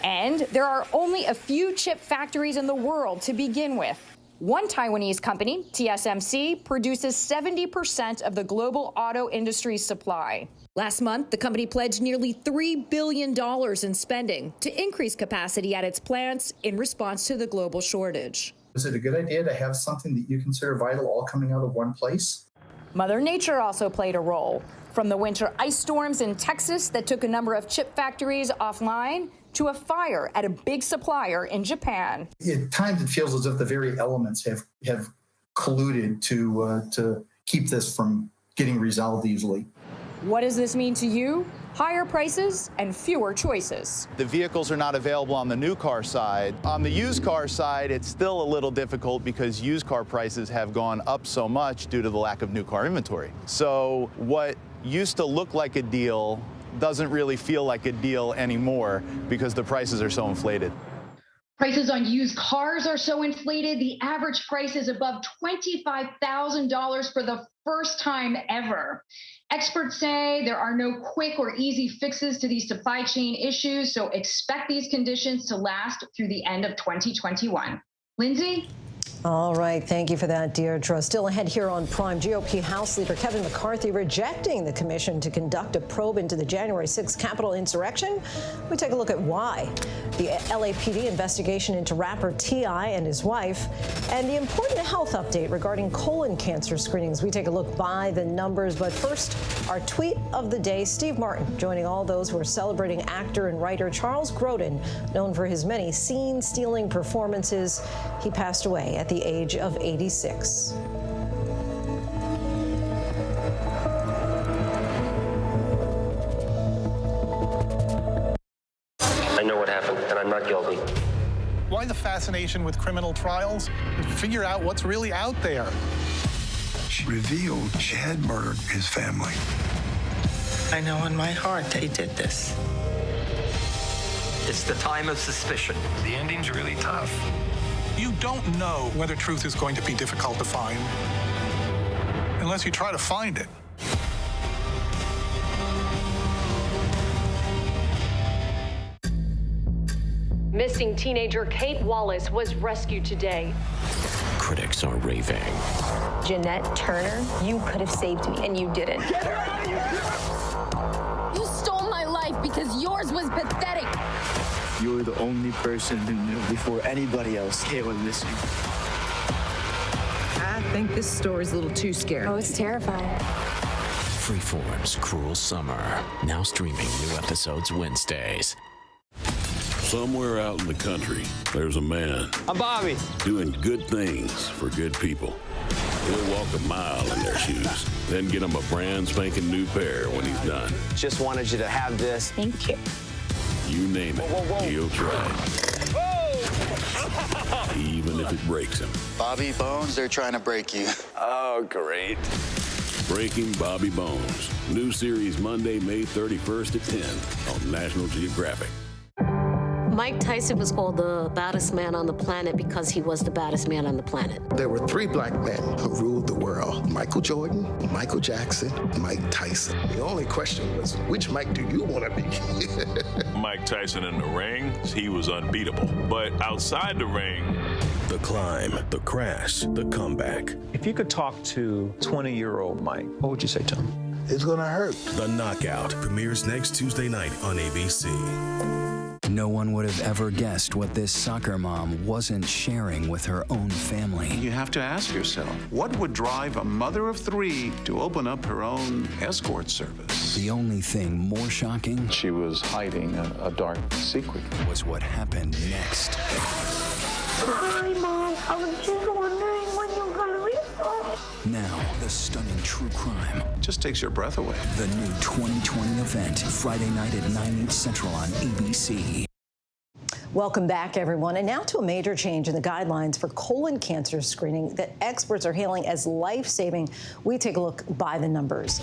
And there are only a few chip factories in the world to begin with. One Taiwanese company, TSMC, produces 70% of the global auto industry's supply. Last month, the company pledged nearly $3 billion in spending to increase capacity at its plants in response to the global shortage. Is it a good idea to have something that you consider vital all coming out of one place? Mother Nature also played a role. From the winter ice storms in Texas that took a number of chip factories offline, to a fire at a big supplier in Japan. At times, it feels as if the very elements have colluded to keep this from getting resolved easily. What does this mean to you? Higher prices and fewer choices. The vehicles are not available on the new car side. On the used car side, it's still a little difficult because used car prices have gone up so much due to the lack of new car inventory. So what used to look like a deal doesn't really feel like a deal anymore because the prices are so inflated. Prices on used cars are so inflated. The average price is above $25,000 for the first time ever. Experts say there are no quick or easy fixes to these supply chain issues, so expect these conditions to last through the end of 2021. Lindsay? All right. Thank you for that, Deirdre. Still ahead here on Prime, GOP House Leader Kevin McCarthy rejecting the commission to conduct a probe into the January 6th Capitol insurrection. We take a look at why. The LAPD investigation into rapper T.I. and his wife, and the important health update regarding colon cancer screenings. We take a look by the numbers, but first, our tweet of the day. Steve Martin joining all those who are celebrating actor and writer Charles Grodin, known for his many scene-stealing performances. He passed away at the age of 86. I know what happened, and I'm not guilty. Why the fascination with criminal trials? Figure out what's really out there. She revealed she had murdered his family. I know in my heart they did this. It's the time of suspicion. The ending's really tough. You don't know whether truth is going to be difficult to find unless you try to find it. Missing teenager Kate Wallace was rescued today. Critics are raving. Jeanette Turner, you could have saved me, and you didn't. Get her out of here! You stole my life because yours was pathetic. You were the only person who knew before anybody else Kate was missing. I think this story's a little too scary. Oh, it's terrifying. Freeform's Cruel Summer, now streaming new episodes Wednesdays. Somewhere out in the country, there's a man. I'm Bobby. Doing good things for good people. He'll walk a mile in their shoes, then get him a brand spanking new pair when he's done. Just wanted you to have this. Thank you. You name it, he'll try. Even if it breaks him. Bobby Bones, they're trying to break you. Oh, great. Breaking Bobby Bones. New series Monday, May 31st at 10 on National Geographic. Mike Tyson was called the baddest man on the planet because he was the baddest man on the planet. There were three black men who ruled the world: Michael Jordan, Michael Jackson, Mike Tyson. The only question was, which Mike do you want to be? Mike Tyson in the ring, he was unbeatable. But outside the ring, the climb, the crash, the comeback. If you could talk to 20-year-old Mike, what would you say to him? It's gonna hurt. The Knockout premieres next Tuesday night on ABC. No one would have ever guessed what this soccer mom wasn't sharing with her own family. You have to ask yourself, what would drive a mother of 3 to open up her own escort service? The only thing more shocking, she was hiding a dark secret, was what happened next. Hi, Mom. I was just wondering when you're going to restart. Now, the stunning true crime just takes your breath away. The new 2020 event, Friday night at 9/8 Central on ABC. Welcome back, everyone. And now to a major change in the guidelines for colon cancer screening that experts are hailing as life-saving. We take a look by the numbers.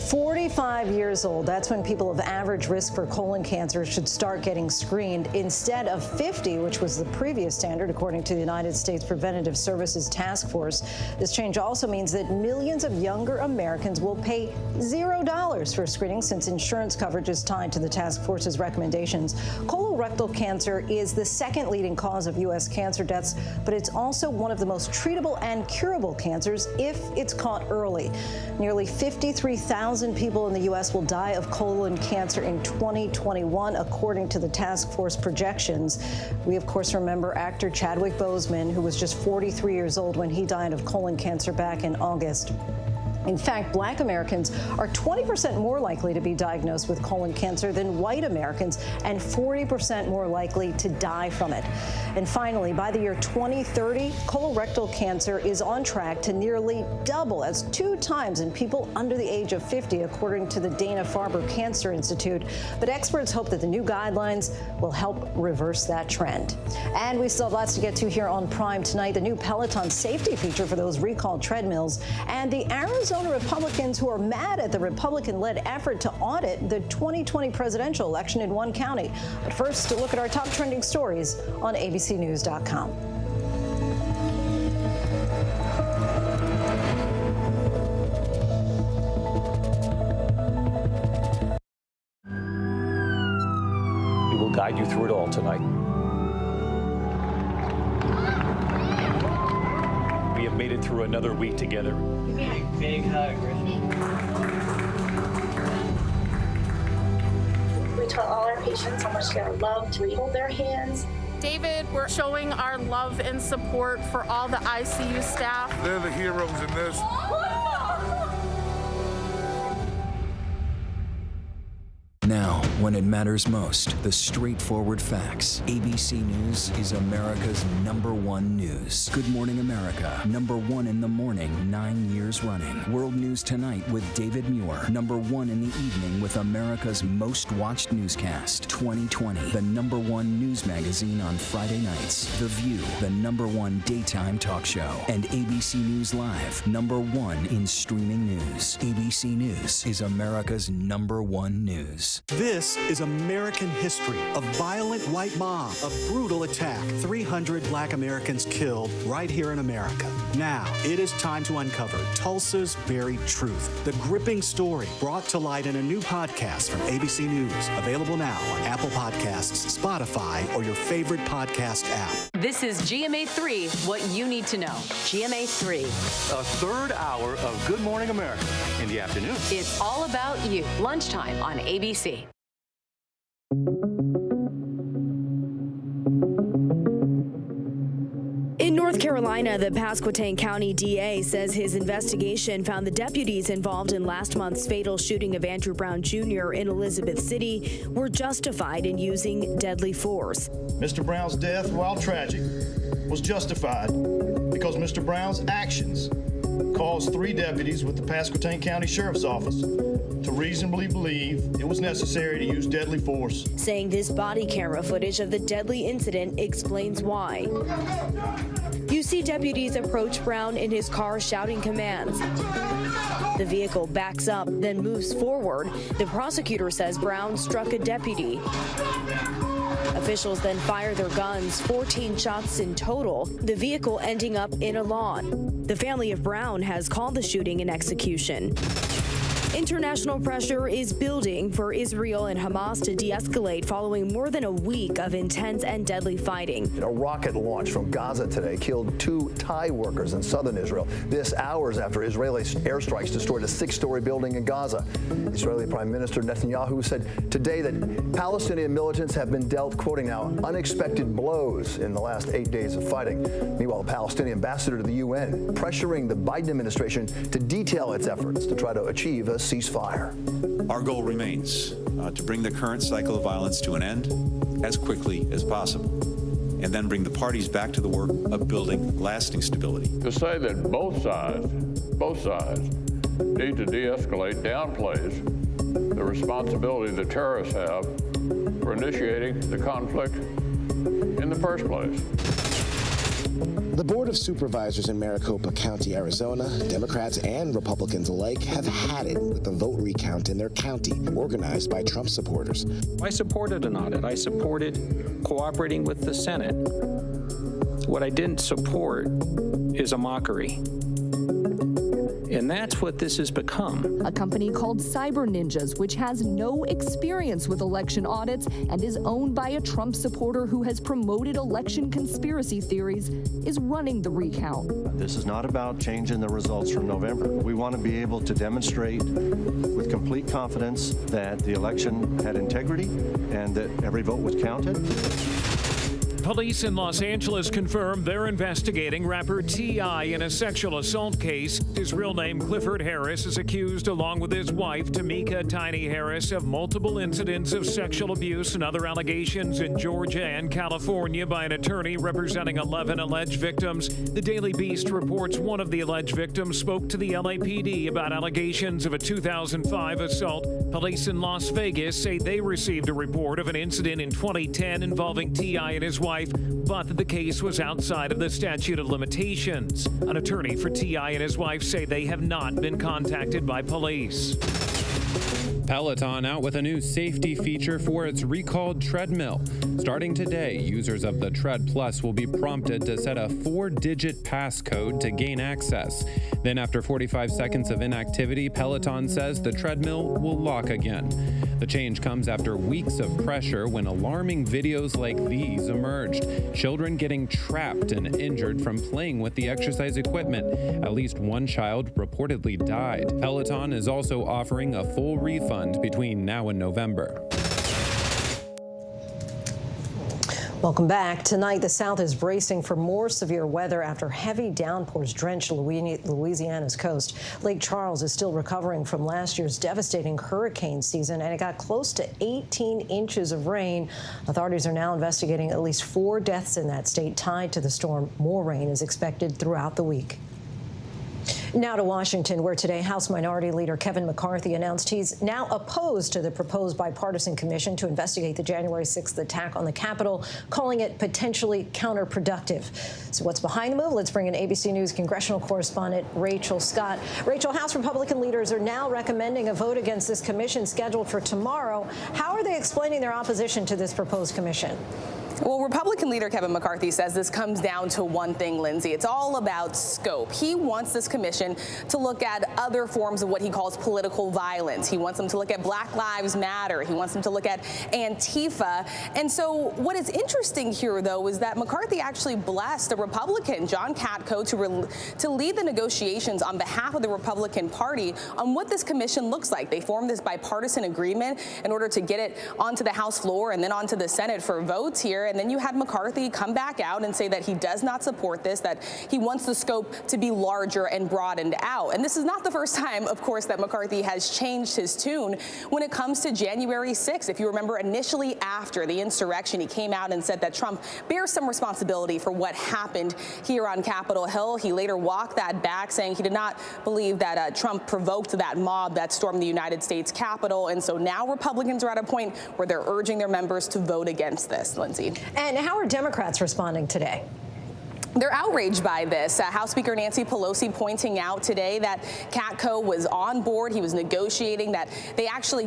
45 years old, that's when people of average risk for colon cancer should start getting screened instead of 50, which was the previous standard, according to the United States Preventative Services Task Force. This change also means that millions of younger Americans will pay $0 for screening since insurance coverage is tied to the task force's recommendations. Colorectal cancer is the second leading cause of U.S. cancer deaths, but it's also one of the most treatable and curable cancers if it's caught early. Nearly 53,000 people in the U.S. will die of colon cancer in 2021, according to the task force projections. We, of course, remember actor Chadwick Boseman, who was just 43 years old when he died of colon cancer back in August. In fact, Black Americans are 20% more likely to be diagnosed with colon cancer than white Americans and 40% more likely to die from it. And finally, by the year 2030, colorectal cancer is on track to nearly double. That's 2 times in people under the age of 50, according to the Dana-Farber Cancer Institute. But experts hope that the new guidelines will help reverse that trend. And we still have lots to get to here on Prime tonight. The new Peloton safety feature for those recalled treadmills and the Arizona Republicans who are mad at the Republican-led effort to audit the 2020 presidential election in one county. But first, a look at our top trending stories on abcnews.com. We will guide you through it all tonight. We have made it through another week together. Big hug, We tell all our patients how much they're loved. We hold their hands. David, we're showing our love and support for all the ICU staff. They're the heroes in this. Now, when it matters most, the straightforward facts. ABC News is America's #1 news. Good Morning America, #1 in the morning, 9 years running. World News Tonight with David Muir, #1 in the evening with America's most watched newscast. 2020, the #1 news magazine on Friday nights. The View, the #1 daytime talk show. And ABC News Live, #1 in streaming news. ABC News is America's #1 news. This is American history. A violent white mob, a brutal attack, 300 Black Americans killed right here in America. Now, it is time to uncover Tulsa's buried truth. The gripping story brought to light in a new podcast from ABC News. Available now on Apple Podcasts, Spotify, or your favorite podcast app. This is GMA3, what you need to know. GMA3. A third hour of Good Morning America in the afternoon. It's all about you. Lunchtime on ABC. In North Carolina, the Pasquotank County DA says his investigation found the deputies involved in last month's fatal shooting of Andrew Brown Jr. in Elizabeth City were justified in using deadly force. Mr. Brown's death, while tragic, was justified because Mr. Brown's actions caused 3 deputies with the Pasquotank County Sheriff's Office to reasonably believe it was necessary to use deadly force. Saying this body camera footage of the deadly incident explains why. You see deputies approach Brown in his car shouting commands. The vehicle backs up, then moves forward. The prosecutor says Brown struck a deputy. Officials then fire their guns, 14 shots in total, the vehicle ending up in a lawn. The family of Brown has called the shooting an execution. International pressure is building for Israel and Hamas to de-escalate following more than a week of intense and deadly fighting. A rocket launch from Gaza today killed 2 Thai workers in southern Israel. This hours after Israeli airstrikes destroyed a 6-story building in Gaza. Israeli Prime Minister Netanyahu said today that Palestinian militants have been dealt, quoting now, unexpected blows in the last 8 days of fighting. Meanwhile, the Palestinian ambassador to the UN pressuring the Biden administration to detail its efforts to try to achieve a ceasefire. Our goal remains to bring the current cycle of violence to an end as quickly as possible, and then bring the parties back to the work of building lasting stability. To say that both sides need to de-escalate downplays the responsibility the terrorists have for initiating the conflict in the first place. The Board of Supervisors in Maricopa County, Arizona, Democrats and Republicans alike have had it with the vote recount in their county, organized by Trump supporters. I supported an audit. I supported cooperating with the Senate. What I didn't support is a mockery. And that's what this has become. A company called Cyber Ninjas, which has no experience with election audits and is owned by a Trump supporter who has promoted election conspiracy theories, is running the recount. This is not about changing the results from November. We want to be able to demonstrate with complete confidence that the election had integrity and that every vote was counted. Police in Los Angeles confirm they're investigating rapper T.I. in a sexual assault case. His real name, Clifford Harris, is accused, along with his wife, Tamika Tiny Harris, of multiple incidents of sexual abuse and other allegations in Georgia and California by an attorney representing 11 alleged victims. The Daily Beast reports one of the alleged victims spoke to the LAPD about allegations of a 2005 assault. Police in Las Vegas say they received a report of an incident in 2010 involving T.I. and his wife, but that the case was outside of the statute of limitations. An attorney for T.I. and his wife say they have not been contacted by police. Peloton out with a new safety feature for its recalled treadmill. Starting today, users of the Tread Plus will be prompted to set a 4-digit passcode to gain access. Then after 45 seconds of inactivity, Peloton says the treadmill will lock again. The change comes after weeks of pressure when alarming videos like these emerged. Children getting trapped and injured from playing with the exercise equipment. At least one child reportedly died. Peloton is also offering a full refund between now and November. Welcome back. Tonight, the South is bracing for more severe weather after heavy downpours drenched Louisiana's coast. Lake Charles is still recovering from last year's devastating hurricane season, and it got close to 18 inches of rain. Authorities are now investigating at least 4 deaths in that state tied to the storm. More rain is expected throughout the week. Now to Washington, where today House Minority Leader Kevin McCarthy announced he's now opposed to the proposed bipartisan commission to investigate the January 6th attack on the Capitol, calling it potentially counterproductive. So what's behind the move? Let's bring in ABC News congressional correspondent Rachel Scott. Rachel, House Republican leaders are now recommending a vote against this commission scheduled for tomorrow. How are they explaining their opposition to this proposed commission? Well, Republican leader Kevin McCarthy says this comes down to one thing, Lindsay. It's all about scope. He wants this commission to look at other forms of what he calls political violence. He wants them to look at Black Lives Matter. He wants them to look at Antifa. And so what is interesting here, though, is that McCarthy actually blessed a Republican, John Katko, to lead the negotiations on behalf of the Republican Party on what this commission looks like. They formed this bipartisan agreement in order to get it onto the House floor and then onto the Senate for votes here. And then you had McCarthy come back out and say that he does not support this, that he wants the scope to be larger and broadened out. And this is not the first time, of course, that McCarthy has changed his tune when it comes to January 6th. If you remember, initially after the insurrection, he came out and said that Trump bears some responsibility for what happened here on Capitol Hill. He later walked that back, saying he did not believe that Trump provoked that mob that stormed the United States Capitol. And so now Republicans are at a point where they're urging their members to vote against this, Lindsay. And how are Democrats responding today? They're outraged by this. House Speaker Nancy Pelosi pointing out today that Catco was on board. He was negotiating, that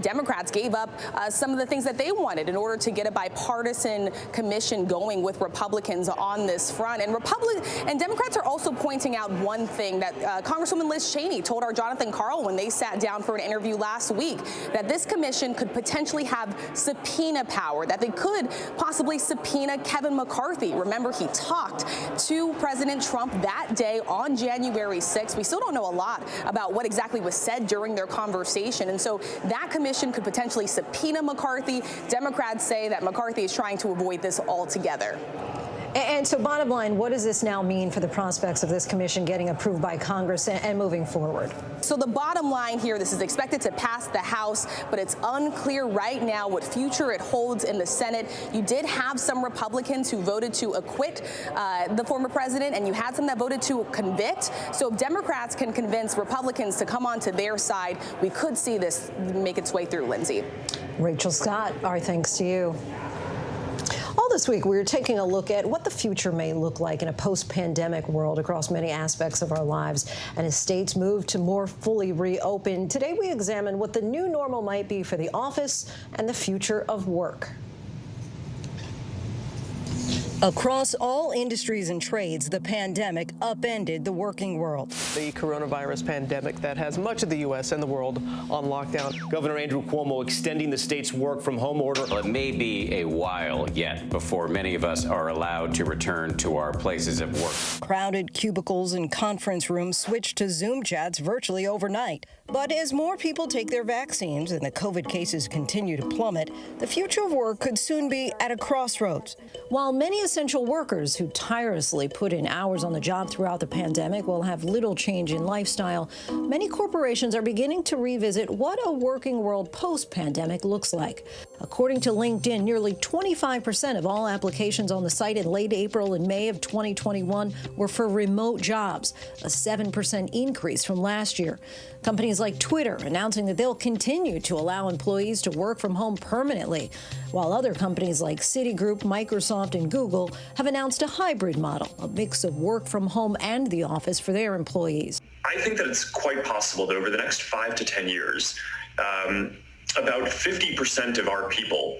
Democrats gave up some of the things that they wanted in order to get a bipartisan commission going with Republicans on this front. And Democrats are also pointing out one thing that Congresswoman Liz Cheney told our Jonathan Karl when they sat down for an interview last week, that this commission could potentially have subpoena power, that they could possibly subpoena Kevin McCarthy. Remember, he talked to President Trump that day on January 6th. We still don't know a lot about what exactly was said during their conversation. And so that commission could potentially subpoena McCarthy. Democrats say that McCarthy is trying to avoid this altogether. And so bottom line, what does this now mean for the prospects of this commission getting approved by Congress and moving forward? So the bottom line here, this is expected to pass the House, but it's unclear right now what future it holds in the Senate. You did have some Republicans who voted to acquit the former president, and you had some that voted to convict. So if Democrats can convince Republicans to come onto their side, we could see this make its way through, Lindsay. Rachel Scott, our thanks to you. All this week, we were taking a look at what the future may look like in a post-pandemic world across many aspects of our lives. And as states move to more fully reopen, today we examine what the new normal might be for the office and the future of work. Across all industries and trades, the pandemic upended the working world. The coronavirus pandemic that has much of the U.S. and the world on lockdown. Governor Andrew Cuomo extending the state's work-from-home order. Well, it may be a while yet before many of us are allowed to return to our places of work. Crowded cubicles and conference rooms switched to Zoom chats virtually overnight. But as more people take their vaccines and the COVID cases continue to plummet, the future of work could soon be at a crossroads. While many essential workers who tirelessly put in hours on the job throughout the pandemic will have little change in lifestyle, many corporations are beginning to revisit what a working world post-pandemic looks like. According to LinkedIn, nearly 25% of all applications on the site in late April and May of 2021 were for remote jobs, a 7% increase from last year. Companies like Twitter announcing that they'll continue to allow employees to work from home permanently, while other companies like Citigroup, Microsoft, and Google have announced a hybrid model, a mix of work from home and the office for their employees. I think that it's quite possible that over the next 5 to 10 years, about 50% of our people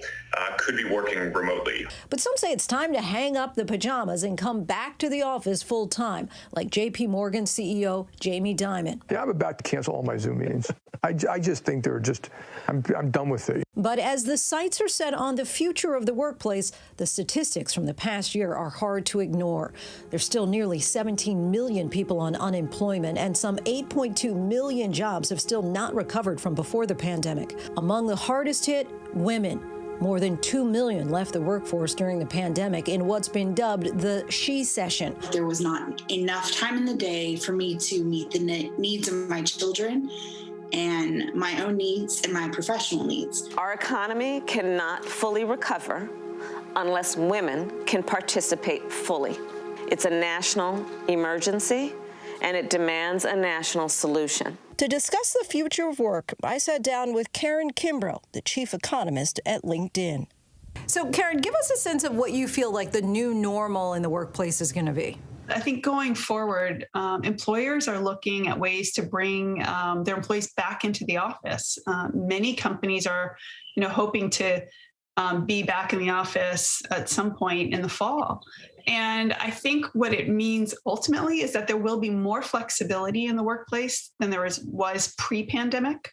could be working remotely. But some say it's time to hang up the pajamas and come back to the office full time, like JP Morgan CEO Jamie Dimon. Yeah, I'm about to cancel all my Zoom meetings. I just think I'm done with it. But as the sights are set on the future of the workplace, the statistics from the past year are hard to ignore. There's still nearly 17 million people on unemployment, and some 8.2 million jobs have still not recovered from before the pandemic. Among the hardest hit, women. More than 2 million left the workforce during the pandemic in what's been dubbed the she session. There was not enough time in the day for me to meet the needs of my children and my own needs and my professional needs. Our economy cannot fully recover unless women can participate fully. It's a national emergency, and it demands a national solution. To discuss the future of work, I sat down with Karen Kimbrough, the chief economist at LinkedIn. So, Karen, give us a sense of what you feel like the new normal in the workplace is going to be. I think going forward, employers are looking at ways to bring their employees back into the office. Many companies are, hoping to be back in the office at some point in the fall. And I think what it means ultimately is that there will be more flexibility in the workplace than there was pre-pandemic,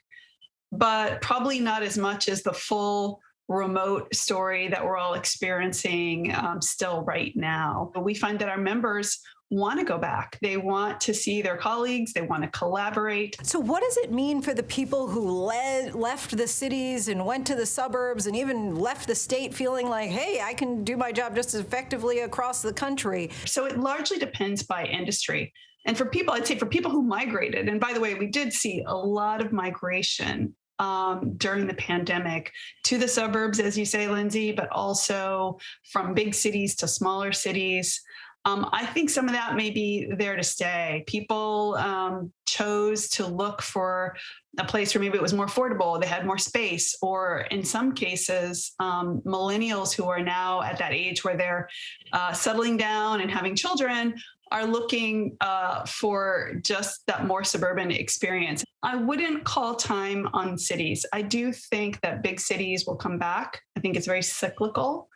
but probably not as much as the full remote story that we're all experiencing still right now. We find that our members want to go back. They want to see their colleagues. They want to collaborate. So what does it mean for the people who left the cities and went to the suburbs and even left the state feeling like, hey, I can do my job just as effectively across the country? So it largely depends by industry. And for people, I'd say for people who migrated, and by the way, we did see a lot of migration during the pandemic to the suburbs, as you say, Lindsay, but also from big cities to smaller cities. I think some of that may be there to stay. People chose to look for a place where maybe it was more affordable, they had more space, or in some cases, millennials who are now at that age where they're settling down and having children are looking for just that more suburban experience. I wouldn't call time on cities. I do think that big cities will come back. I think it's very cyclical.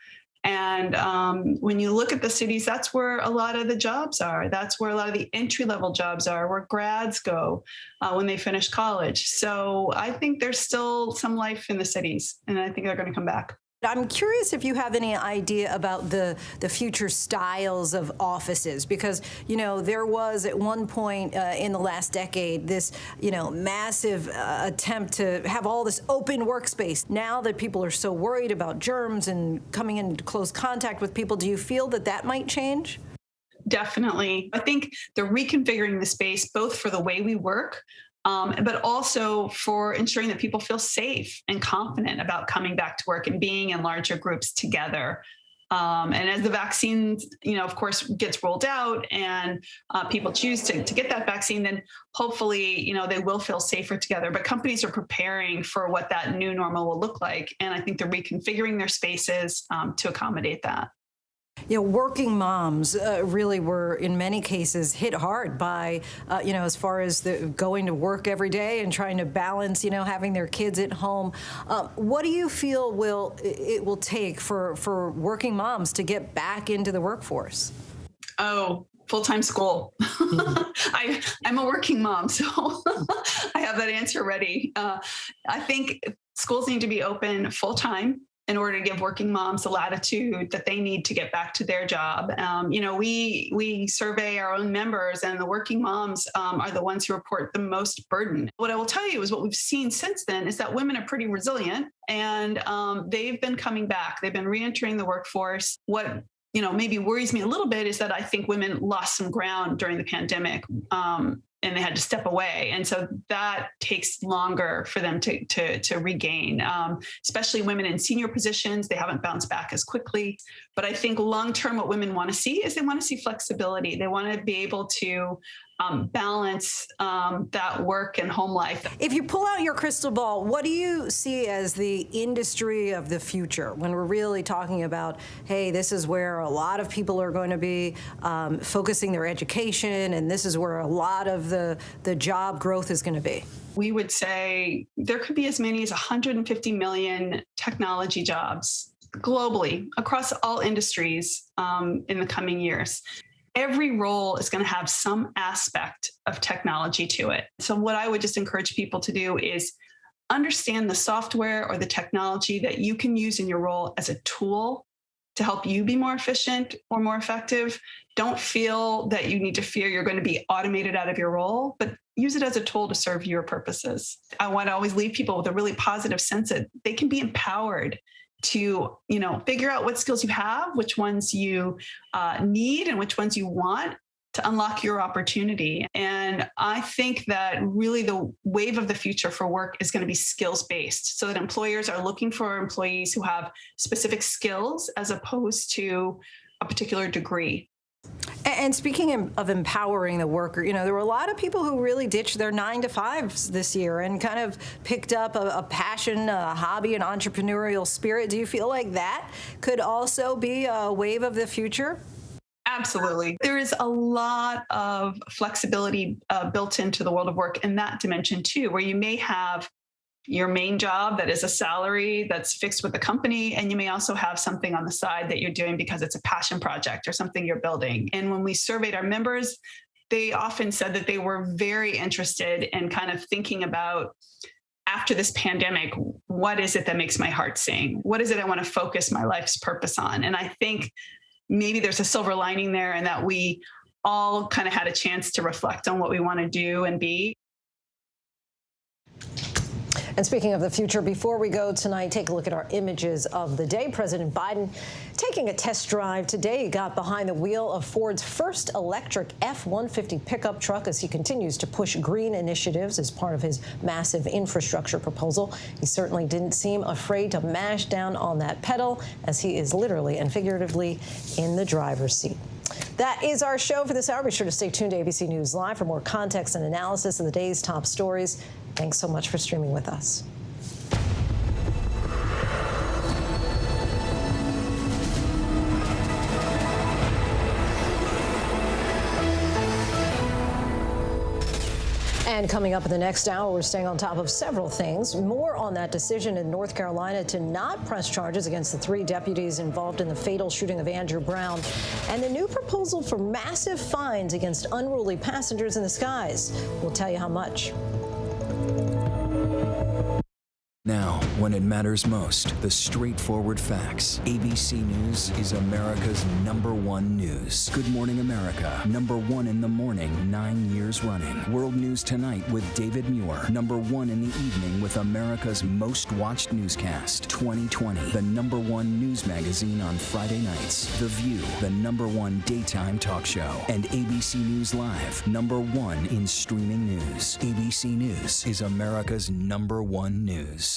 And when you look at the cities, that's where a lot of the jobs are. That's where a lot of the entry-level jobs are, where grads go when they finish college. So I think there's still some life in the cities, and I think they're going to come back. I'm curious if you have any idea about the future styles of offices, because, you know, there was at one point in the last decade this, you know, massive attempt to have all this open workspace. Now that people are so worried about germs and coming into close contact with people, do you feel that that might change? Definitely. I think they're reconfiguring the space both for the way we work, but also for ensuring that people feel safe and confident about coming back to work and being in larger groups together. And as the vaccine, you know, of course, gets rolled out and people choose to get that vaccine, then hopefully, you know, they will feel safer together. But companies are preparing for what that new normal will look like. And I think they're reconfiguring their spaces to accommodate that. You know, working moms really were, in many cases, hit hard by, you know, as far as going to work every day and trying to balance, you know, having their kids at home. What do you feel it will take for working moms to get back into the workforce? Oh, full-time school. I'm a working mom, so I have that answer ready. I think schools need to be open full-time in order to give working moms the latitude that they need to get back to their job. You know, we survey our own members, and the working moms are the ones who report the most burden. What I will tell you is what we've seen since then is that women are pretty resilient, and they've been coming back. They've been reentering the workforce. What, you know, maybe worries me a little bit is that I think women lost some ground during the pandemic. And they had to step away. And so that takes longer for them to regain, especially women in senior positions. They haven't bounced back as quickly. But I think long-term, what women want to see is they want to see flexibility. They want to be able to balance that work and home life. If you pull out your crystal ball, what do you see as the industry of the future when we're really talking about, hey, this is where a lot of people are going to be focusing their education, and this is where a lot of the job growth is going to be? We would say there could be as many as 150 million technology jobs globally across all industries in the coming years. Every role is going to have some aspect of technology to it. So what I would just encourage people to do is understand the software or the technology that you can use in your role as a tool to help you be more efficient or more effective. Don't feel that you need to fear you're going to be automated out of your role, but use it as a tool to serve your purposes. I want to always leave people with a really positive sense that they can be empowered to, you know, figure out what skills you have, which ones you need, and which ones you want to unlock your opportunity. And I think that really the wave of the future for work is going to be skills-based, so that employers are looking for employees who have specific skills as opposed to a particular degree. And speaking of empowering the worker, you know, there were a lot of people who really ditched their 9-to-5s this year and kind of picked up a passion, a hobby, an entrepreneurial spirit. Do you feel like that could also be a wave of the future? Absolutely. There is a lot of flexibility built into the world of work in that dimension too, where you may have your main job that is a salary that's fixed with the company, and you may also have something on the side that you're doing because it's a passion project or something you're building. And when we surveyed our members, they often said that they were very interested in kind of thinking about, after this pandemic, what is it that makes my heart sing? What is it I want to focus my life's purpose on? And I think maybe there's a silver lining there, and that we all kind of had a chance to reflect on what we want to do and be. And speaking of the future, before we go tonight, take a look at our images of the day. President Biden taking a test drive today. He got behind the wheel of Ford's first electric F-150 pickup truck as he continues to push green initiatives as part of his massive infrastructure proposal. He certainly didn't seem afraid to mash down on that pedal, as he is literally and figuratively in the driver's seat. That is our show for this hour. Be sure to stay tuned to ABC News Live for more context and analysis of the day's top stories. Thanks so much for streaming with us. And coming up in the next hour, we're staying on top of several things. More on that decision in North Carolina to not press charges against the 3 deputies involved in the fatal shooting of Andrew Brown, and the new proposal for massive fines against unruly passengers in the skies. We'll tell you how much. Now, when it matters most, the straightforward facts. ABC News is America's #1 news. Good Morning America, #1 in the morning, 9 years running. World News Tonight with David Muir, #1 in the evening with America's most watched newscast. 2020, the #1 news magazine on Friday nights. The View, the #1 daytime talk show. And ABC News Live, #1 in streaming news. ABC News is America's #1 news.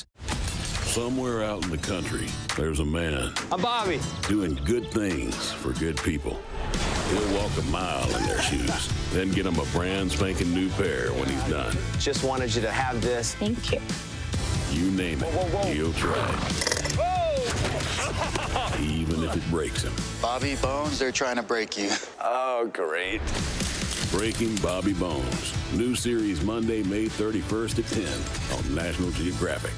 Somewhere out in the country, there's a man. I'm Bobby. Doing good things for good people. He'll walk a mile in their shoes, then get him a brand spanking new pair when he's done. Just wanted you to have this. Thank you. You name it, he'll try. Even if it breaks him. Bobby Bones, they're trying to break you. Oh, great. Breaking Bobby Bones. New series Monday, May 31st at 10 on National Geographic.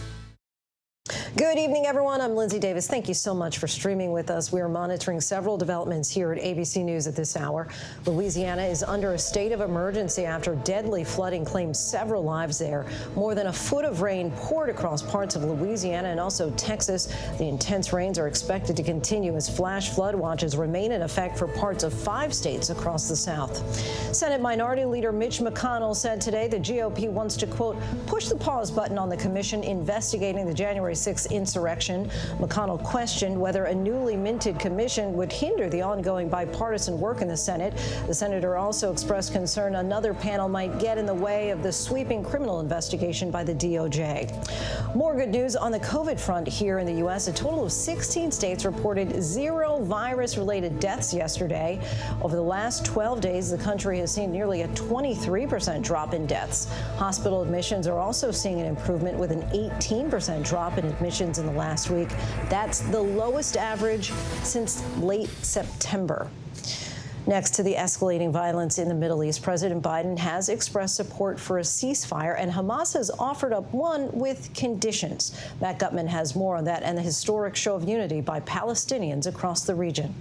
Good evening, everyone. I'm Lindsay Davis. Thank you so much for streaming with us. We are monitoring several developments here at ABC News at this hour. Louisiana is under a state of emergency after deadly flooding claimed several lives there. More than a foot of rain poured across parts of Louisiana and also Texas. The intense rains are expected to continue as flash flood watches remain in effect for parts of 5 states across the South. Senate Minority Leader Mitch McConnell said today the GOP wants to, quote, push the pause button on the commission investigating the January 6th insurrection. McConnell questioned whether a newly minted commission would hinder the ongoing bipartisan work in the Senate. The senator also expressed concern another panel might get in the way of the sweeping criminal investigation by the DOJ. More good news on the COVID front here in the U.S. A total of 16 states reported 0 virus-related deaths yesterday. Over the last 12 days, the country has seen nearly a 23% drop in deaths. Hospital admissions are also seeing an improvement with an 18% drop in admissions in the last week. That's the lowest average since late September. Next to the escalating violence in the Middle East, President Biden has expressed support for a ceasefire, and Hamas has offered up one with conditions. Matt Gutman has more on that and the historic show of unity by Palestinians across the region.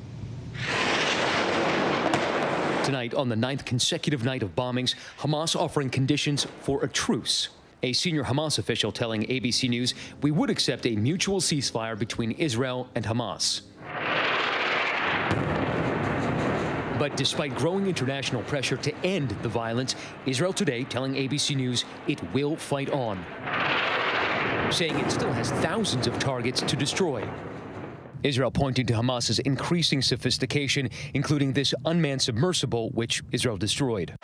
Tonight, on the 9th consecutive night of bombings, Hamas offering conditions for a truce. A senior Hamas official telling ABC News we would accept a mutual ceasefire between Israel and Hamas. But despite growing international pressure to end the violence, Israel today telling ABC News it will fight on, saying it still has thousands of targets to destroy. Israel pointing to Hamas's increasing sophistication, including this unmanned submersible, which Israel destroyed.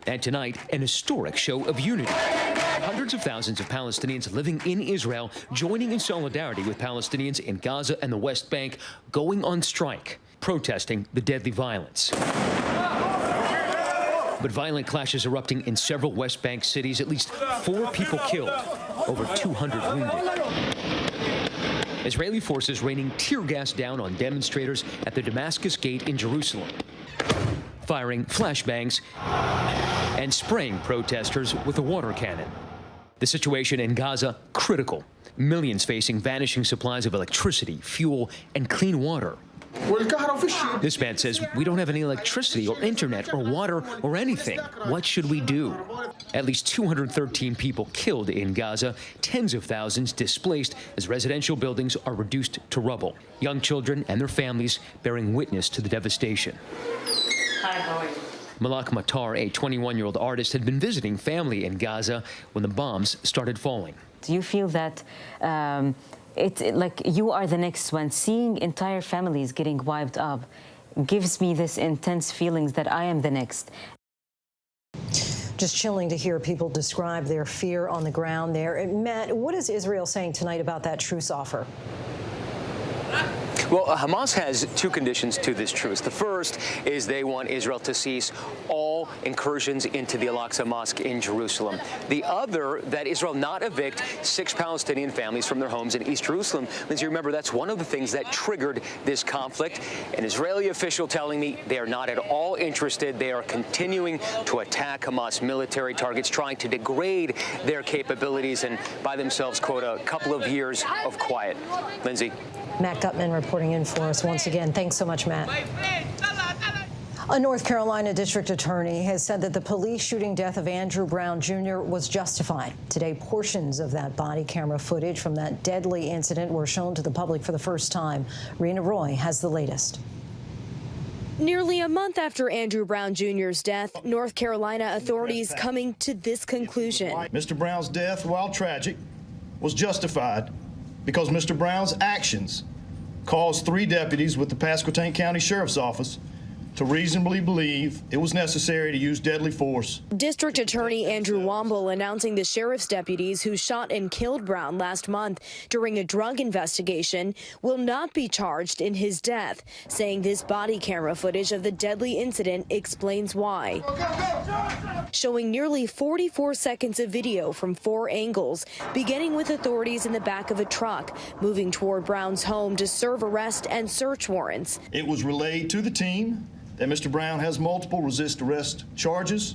And tonight, an historic show of unity. Hundreds of thousands of Palestinians living in Israel joining in solidarity with Palestinians in Gaza and the West Bank going on strike, protesting the deadly violence. But violent clashes erupting in several West Bank cities, at least 4 people killed, over 200 wounded. Israeli forces raining tear gas down on demonstrators at the Damascus Gate in Jerusalem, firing flashbangs and spraying protesters with a water cannon. The situation in Gaza, critical. Millions facing vanishing supplies of electricity, fuel, and clean water. This man says, we don't have any electricity or internet or water or anything. What should we do? At least 213 people killed in Gaza, tens of thousands displaced as residential buildings are reduced to rubble. Young children and their families bearing witness to the devastation. Hi, how are you? Malak Matar, a 21-year-old artist, had been visiting family in Gaza when the bombs started falling. Do you feel that like you are the next one? Seeing entire families getting wiped up gives me this intense feelings that I am the next. Just chilling to hear people describe their fear on the ground there. Matt, what is Israel saying tonight about that truce offer? Well, Hamas has two conditions to this truce. The first is they want Israel to cease all incursions into the Al-Aqsa Mosque in Jerusalem. The other, that Israel not evict 6 Palestinian families from their homes in East Jerusalem. Lindsay, remember, that's one of the things that triggered this conflict. An Israeli official telling me they are not at all interested. They are continuing to attack Hamas military targets, trying to degrade their capabilities and buy themselves, quote, a couple of years of quiet. Lindsay. Matt Gutman reporting in for us once again. Thanks so much, Matt. A North Carolina district attorney has said that the police shooting death of Andrew Brown Jr. was justified. Today, portions of that body camera footage from that deadly incident were shown to the public for the first time. Rena Roy has the latest. Nearly a month after Andrew Brown Jr.'s death, North Carolina authorities coming to this conclusion. Mr. Brown's death, while tragic, was justified because Mr. Brown's actions caused 3 deputies with the Pasquotank County Sheriff's Office to reasonably believe it was necessary to use deadly force. District Attorney Andrew Womble announcing the sheriff's deputies who shot and killed Brown last month during a drug investigation will not be charged in his death, saying this body camera footage of the deadly incident explains why. Showing nearly 44 seconds of video from 4 angles, beginning with authorities in the back of a truck, moving toward Brown's home to serve arrest and search warrants. It was relayed to the team that Mr. Brown has multiple resist arrest charges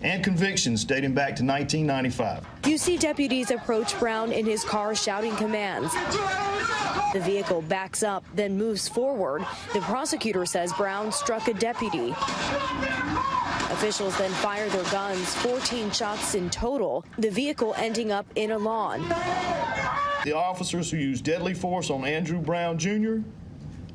and convictions dating back to 1995. You see deputies approach Brown in his car shouting commands. The vehicle backs up, then moves forward. The prosecutor says Brown struck a deputy. Officials then fire their guns, 14 shots in total, the vehicle ending up in a lawn. The officers who used deadly force on Andrew Brown Jr.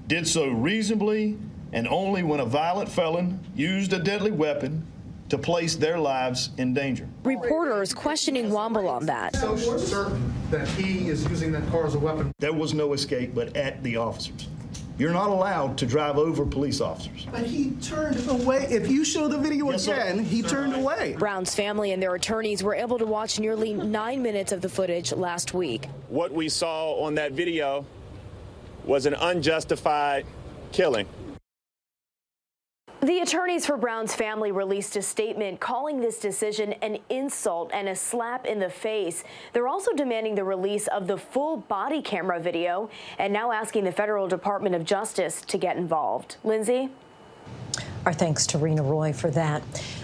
did so reasonably and only when a violent felon used a deadly weapon to place their lives in danger. Reporters questioning Womble on that. So certain that he is using that car as a weapon. There was no escape but at the officers. You're not allowed to drive over police officers. But he turned away. If you show the video again, he turned away. Brown's family and their attorneys were able to watch nearly 9 minutes of the footage last week. What we saw on that video was an unjustified killing. The attorneys for Brown's family released a statement calling this decision an insult and a slap in the face. They're also demanding the release of the full body camera video and now asking the Federal Department of Justice to get involved. Lindsay? Our thanks to Rena Roy for that.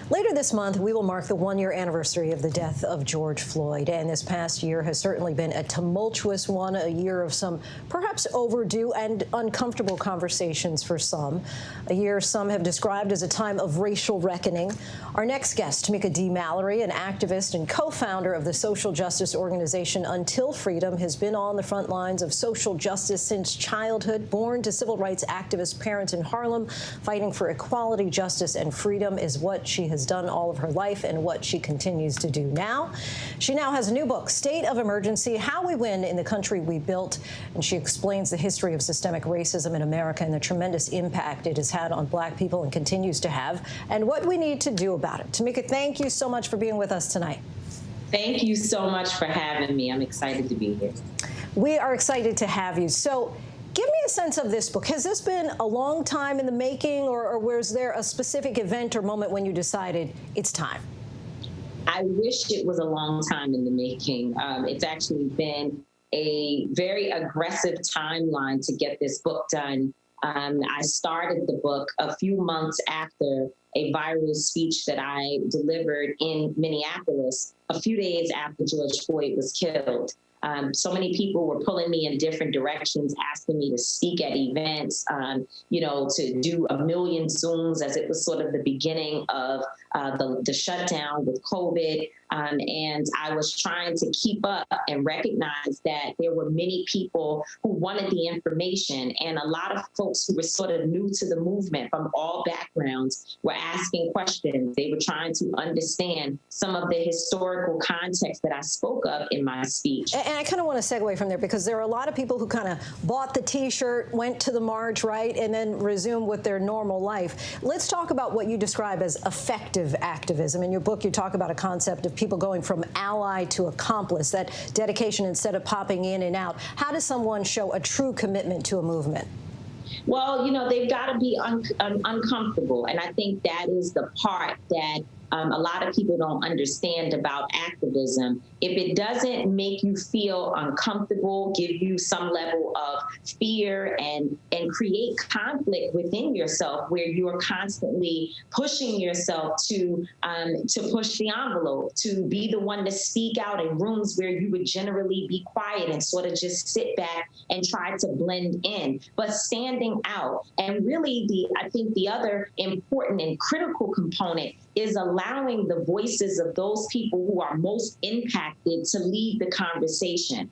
Later this month, we will mark the 1-year anniversary of the death of George Floyd. And this past year has certainly been a tumultuous one, a year of some perhaps overdue and uncomfortable conversations for some. A year some have described as a time of racial reckoning. Our next guest, Tamika D. Mallory, an activist and co-founder of the social justice organization Untitled Chapter, has been on the front lines of social justice since childhood. Born to civil rights activist parents in Harlem, fighting for equality, justice, and freedom is what she has done all of her life and what she continues to do now. She now has a new book, State of Emergency, How We Win in the Country We Built, and she explains the history of systemic racism in America and the tremendous impact it has had on Black people and continues to have, and what we need to do about it. Tamika, thank you so much for being with us tonight. Thank you so much for having me. I'm excited to be here. We are excited to have you. So give me a sense of this book. Has this been a long time in the making, or was there a specific event or moment when you decided it's time? I wish it was a long time in the making. It's actually been a very aggressive timeline to get this book done. I started the book a few months after a viral speech that I delivered in Minneapolis a few days after George Floyd was killed. So many people were pulling me in different directions, asking me to speak at events, to do a million Zooms as it was sort of the beginning of the shutdown with COVID. And I was trying to keep up and recognize that there were many people who wanted the information, and a lot of folks who were sort of new to the movement from all backgrounds were asking questions. They were trying to understand some of the historical context that I spoke of in my speech. And I kind of want to segue from there, because there are a lot of people who kind of bought the T-shirt, went to the march, right, and then resumed with their normal life. Let's talk about what you describe as effective activism. In your book, you talk about a concept of people going from ally to accomplice, that dedication instead of popping in and out. How does someone show a true commitment to a movement? Well, they've got to be uncomfortable. And I think that is the part that a lot of people don't understand about activism. If it doesn't make you feel uncomfortable, give you some level of fear and create conflict within yourself where you're constantly pushing yourself to push the envelope, to be the one to speak out in rooms where you would generally be quiet and sort of just sit back and try to blend in, but standing out. And really, I think the other important and critical component is allowing the voices of those people who are most impacted to lead the conversation.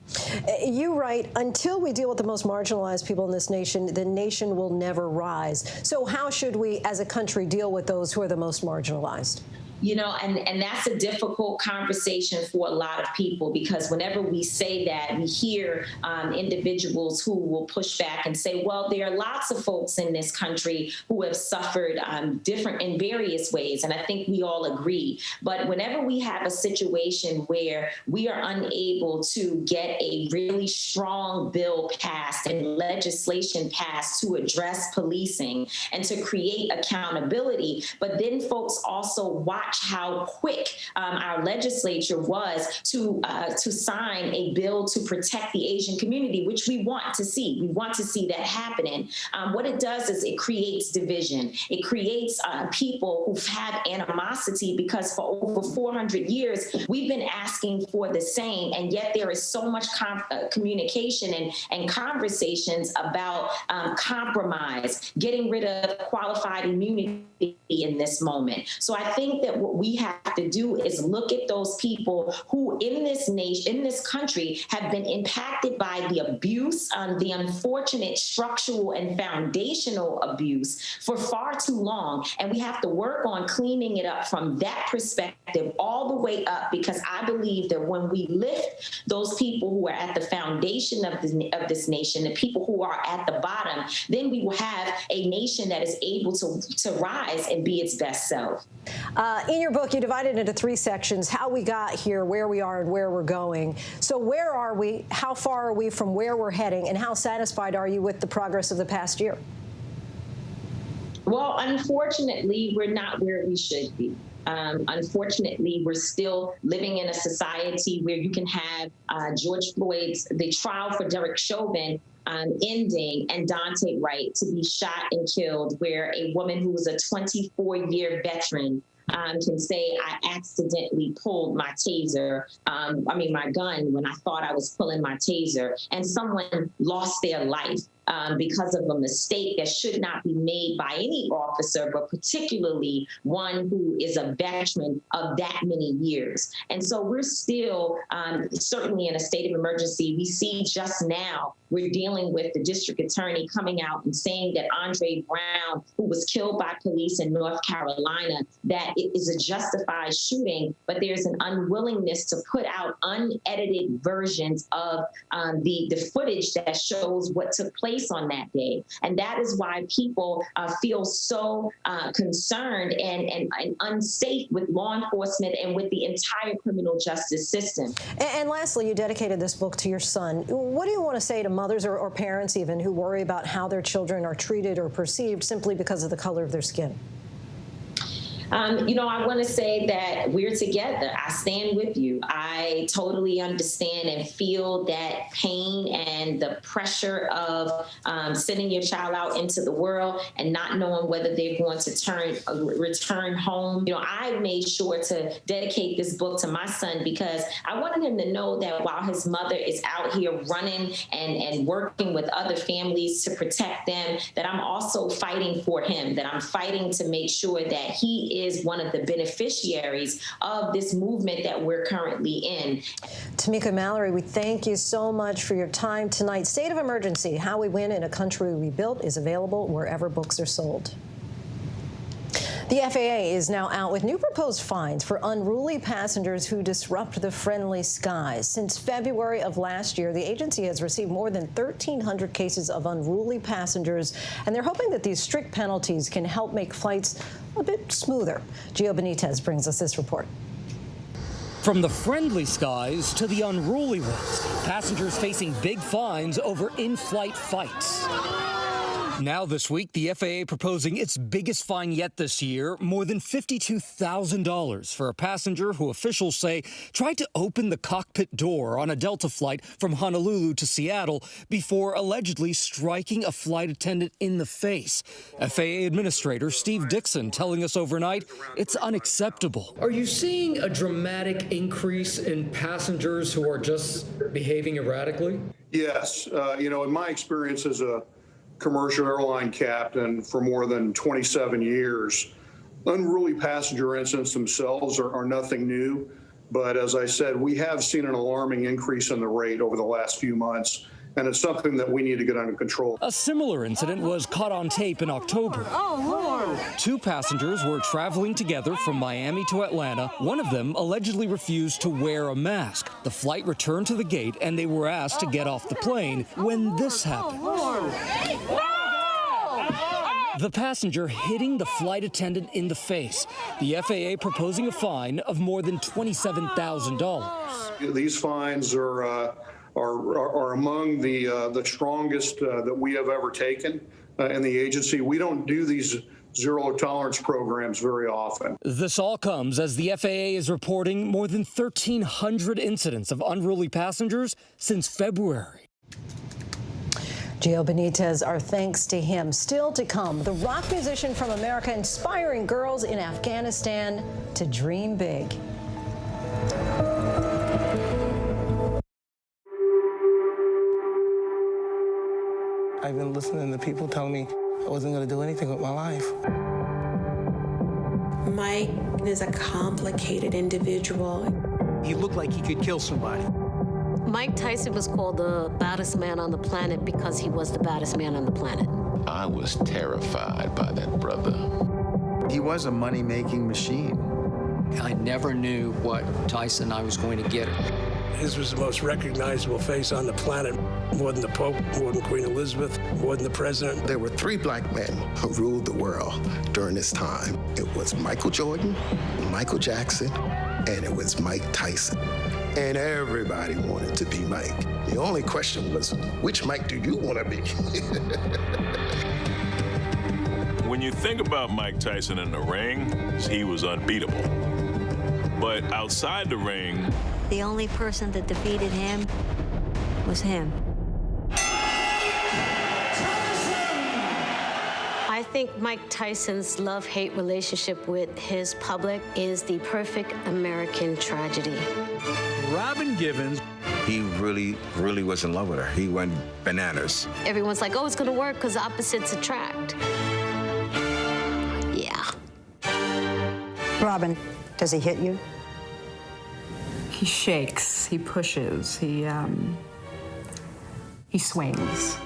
You write, until we deal with the most marginalized people in this nation, the nation will never rise. So how should we as a country deal with those who are the most marginalized? And that's a difficult conversation for a lot of people, because whenever we say that, we hear individuals who will push back and say, well, there are lots of folks in this country who have suffered in various ways. And I think we all agree. But whenever we have a situation where we are unable to get a really strong bill passed and legislation passed to address policing and to create accountability, but then folks also watch how quick our legislature was to sign a bill to protect the Asian community, which we want to see. We want to see that happening. What it does is it creates division. It creates people who've had animosity, because for over 400 years, we've been asking for the same, and yet there is so much communication and conversations about compromise, getting rid of qualified immunity in this moment. So I think that what we have to do is look at those people who in this nation, in this country, have been impacted by the abuse, the unfortunate structural and foundational abuse for far too long. And we have to work on cleaning it up from that perspective all the way up, because I believe that when we lift those people who are at the foundation of this nation, the people who are at the bottom, then we will have a nation that is able to rise and be its best self. In your book, you divided it into 3 sections: how we got here, where we are, and where we're going. So where are we? How far are we from where we're heading? And how satisfied are you with the progress of the past year? Well, unfortunately, we're not where we should be. Unfortunately, we're still living in a society where you can have George Floyd's, the trial for Derek Chauvin ending, and Dante Wright to be shot and killed, where a woman who was a 24-year veteran can say, I accidentally pulled my my gun when I thought I was pulling my taser, and someone lost their life because of a mistake that should not be made by any officer, but particularly one who is a veteran of that many years. And so we're still certainly in a state of emergency. We see just now we're dealing with the district attorney coming out and saying that Andre Brown, who was killed by police in North Carolina, that it is a justified shooting, but there's an unwillingness to put out unedited versions of the footage that shows what took place on that day. And that is why people feel so concerned and unsafe with law enforcement and with the entire criminal justice system. And lastly, you dedicated this book to your son. What do you want to say to mothers or parents even who worry about how their children are treated or perceived simply because of the color of their skin? I want to say that we're together. I stand with you. I totally understand and feel that pain and the pressure of sending your child out into the world and not knowing whether they're going to return home. I made sure to dedicate this book to my son because I wanted him to know that while his mother is out here running and working with other families to protect them, that I'm also fighting for him, that I'm fighting to make sure that he is one of the beneficiaries of this movement that we're currently in. Tamika Mallory, we thank you so much for your time tonight. State of Emergency, How We Win in a Country We Built is available wherever books are sold. The FAA is now out with new proposed fines for unruly passengers who disrupt the friendly skies. Since February of last year, the agency has received more than 1,300 cases of unruly passengers, and they're hoping that these strict penalties can help make flights a bit smoother. Gio Benitez brings us this report. From the friendly skies to the unruly ones, passengers facing big fines over in-flight fights. Now this week, the FAA proposing its biggest fine yet this year, more than $52,000 for a passenger who officials say tried to open the cockpit door on a Delta flight from Honolulu to Seattle before allegedly striking a flight attendant in the face. FAA Administrator Steve Dixon telling us overnight it's unacceptable. Are you seeing a dramatic increase in passengers who are just behaving erratically? Yes. In my experience as a commercial airline captain for more than 27 years, unruly passenger incidents themselves are nothing new. But as I said, we have seen an alarming increase in the rate over the last few months, and it's something that we need to get under control. A similar incident was caught on tape in October. Oh, Lord. 2 passengers were traveling together from Miami to Atlanta. One of them allegedly refused to wear a mask. The flight returned to the gate, and they were asked to get off the plane when this happened. The passenger hitting the flight attendant in the face. The FAA proposing a fine of more than $27,000. These fines are among the strongest that we have ever taken in the agency. We don't do these zero tolerance programs very often. This all comes as the FAA is reporting more than 1,300 incidents of unruly passengers since February. Gio Benitez, our thanks to him. Still to come, the rock musician from America inspiring girls in Afghanistan to dream big. I've been listening to people telling me I wasn't going to do anything with my life. Mike is a complicated individual. He looked like he could kill somebody. Mike Tyson was called the baddest man on the planet because he was the baddest man on the planet. I was terrified by that brother. He was a money-making machine. I never knew what Tyson I was going to get. His was the most recognizable face on the planet. More than the Pope, more than Queen Elizabeth, more than the president. There were 3 black men who ruled the world during this time. It was Michael Jordan, Michael Jackson, and it was Mike Tyson. And everybody wanted to be Mike. The only question was, which Mike do you want to be? When you think about Mike Tyson in the ring, he was unbeatable. But outside the ring, The only person that defeated him was him. I think Mike Tyson's love-hate relationship with his public is the perfect American tragedy. Robin Givens. He really was in love with her. He went bananas. Everyone's like, oh, it's going to work because opposites attract. Yeah. Robin, does he hit you? He shakes, he pushes, he swings.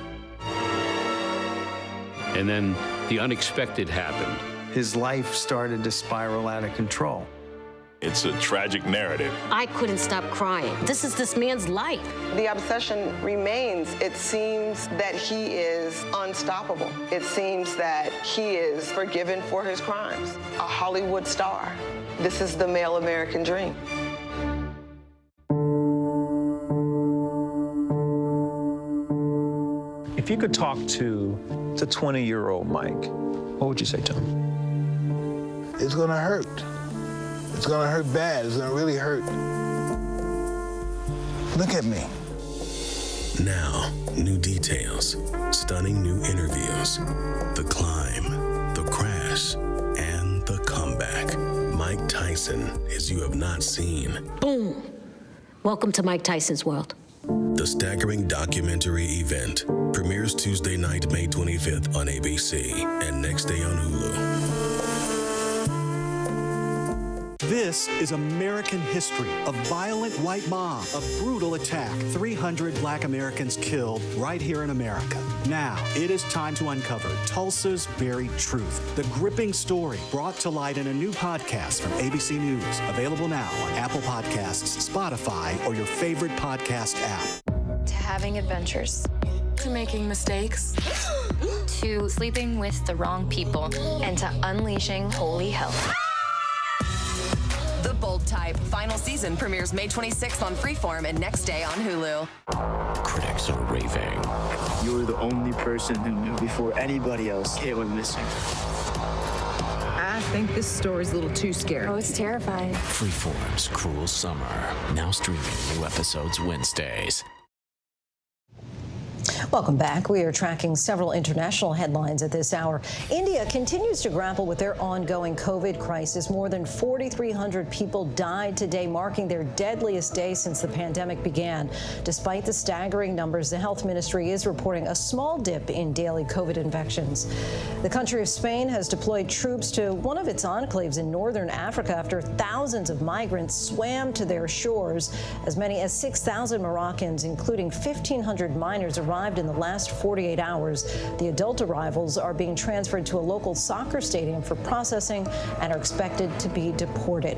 And then the unexpected happened. His life started to spiral out of control. it's a tragic narrative. I couldn't stop crying. This is this man's life. The obsession remains. It seems that he is unstoppable. It seems that he is forgiven for his crimes. A Hollywood star. This is the male American dream. If you could talk to the 20-year-old Mike, what would you say to him? It's gonna hurt. It's gonna hurt bad. It's gonna really hurt. Look at me. Now, new details, stunning new interviews, the climb, the crash, and the comeback. Mike Tyson, as you have not seen. Boom. Welcome to Mike Tyson's world. The staggering documentary event premieres Tuesday night, May 25th on ABC and next day on Hulu. This is American history. A violent white mob, a brutal attack, 300 black Americans killed right here in America. Now, it is time to uncover Tulsa's buried truth. The gripping story brought to light in a new podcast from ABC News. Available now on Apple Podcasts, Spotify, or your favorite podcast app. To having adventures. To making mistakes. To sleeping with the wrong people. And to unleashing holy hell. The Bold Type final season premieres May 26th on Freeform and next day on Hulu. Critics are raving. You were the only person who knew before anybody else Kate went missing. I think this story's a little too scary. Oh, it's terrifying. Freeform's Cruel Summer, now streaming new episodes Wednesdays. Welcome back. We are tracking several international headlines at this hour. India continues to grapple with their ongoing COVID crisis. More than 4,300 people died today, marking their deadliest day since the pandemic began. Despite the staggering numbers, the health ministry is reporting a small dip in daily COVID infections. The country of Spain has deployed troops to one of its enclaves in northern Africa after thousands of migrants swam to their shores. As many as 6,000 Moroccans, including 1,500 minors, arrived in the last 48 hours. The adult arrivals are being transferred to a local soccer stadium for processing and are expected to be deported.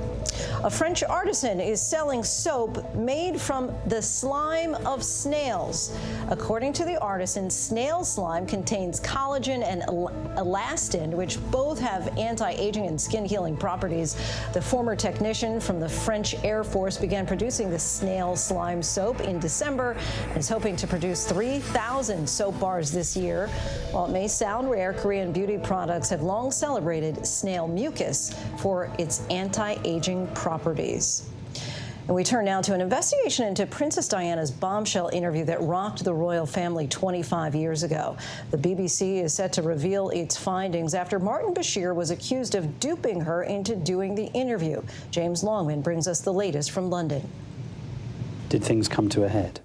A French artisan is selling soap made from the slime of snails. According to the artisan, snail slime contains collagen and elastin, which both have anti-aging and skin healing properties. The former technician from the French Air Force began producing the snail slime soap in December and is hoping to produce 3,000 soap bars this year. While it may sound rare, Korean beauty products have long celebrated snail mucus for its anti-aging properties. And we turn now to an investigation into Princess Diana's bombshell interview that rocked the royal family 25 years ago. The BBC is set to reveal its findings after Martin Bashir was accused of duping her into doing the interview. James Longman brings us the latest from London. Did things come to a head?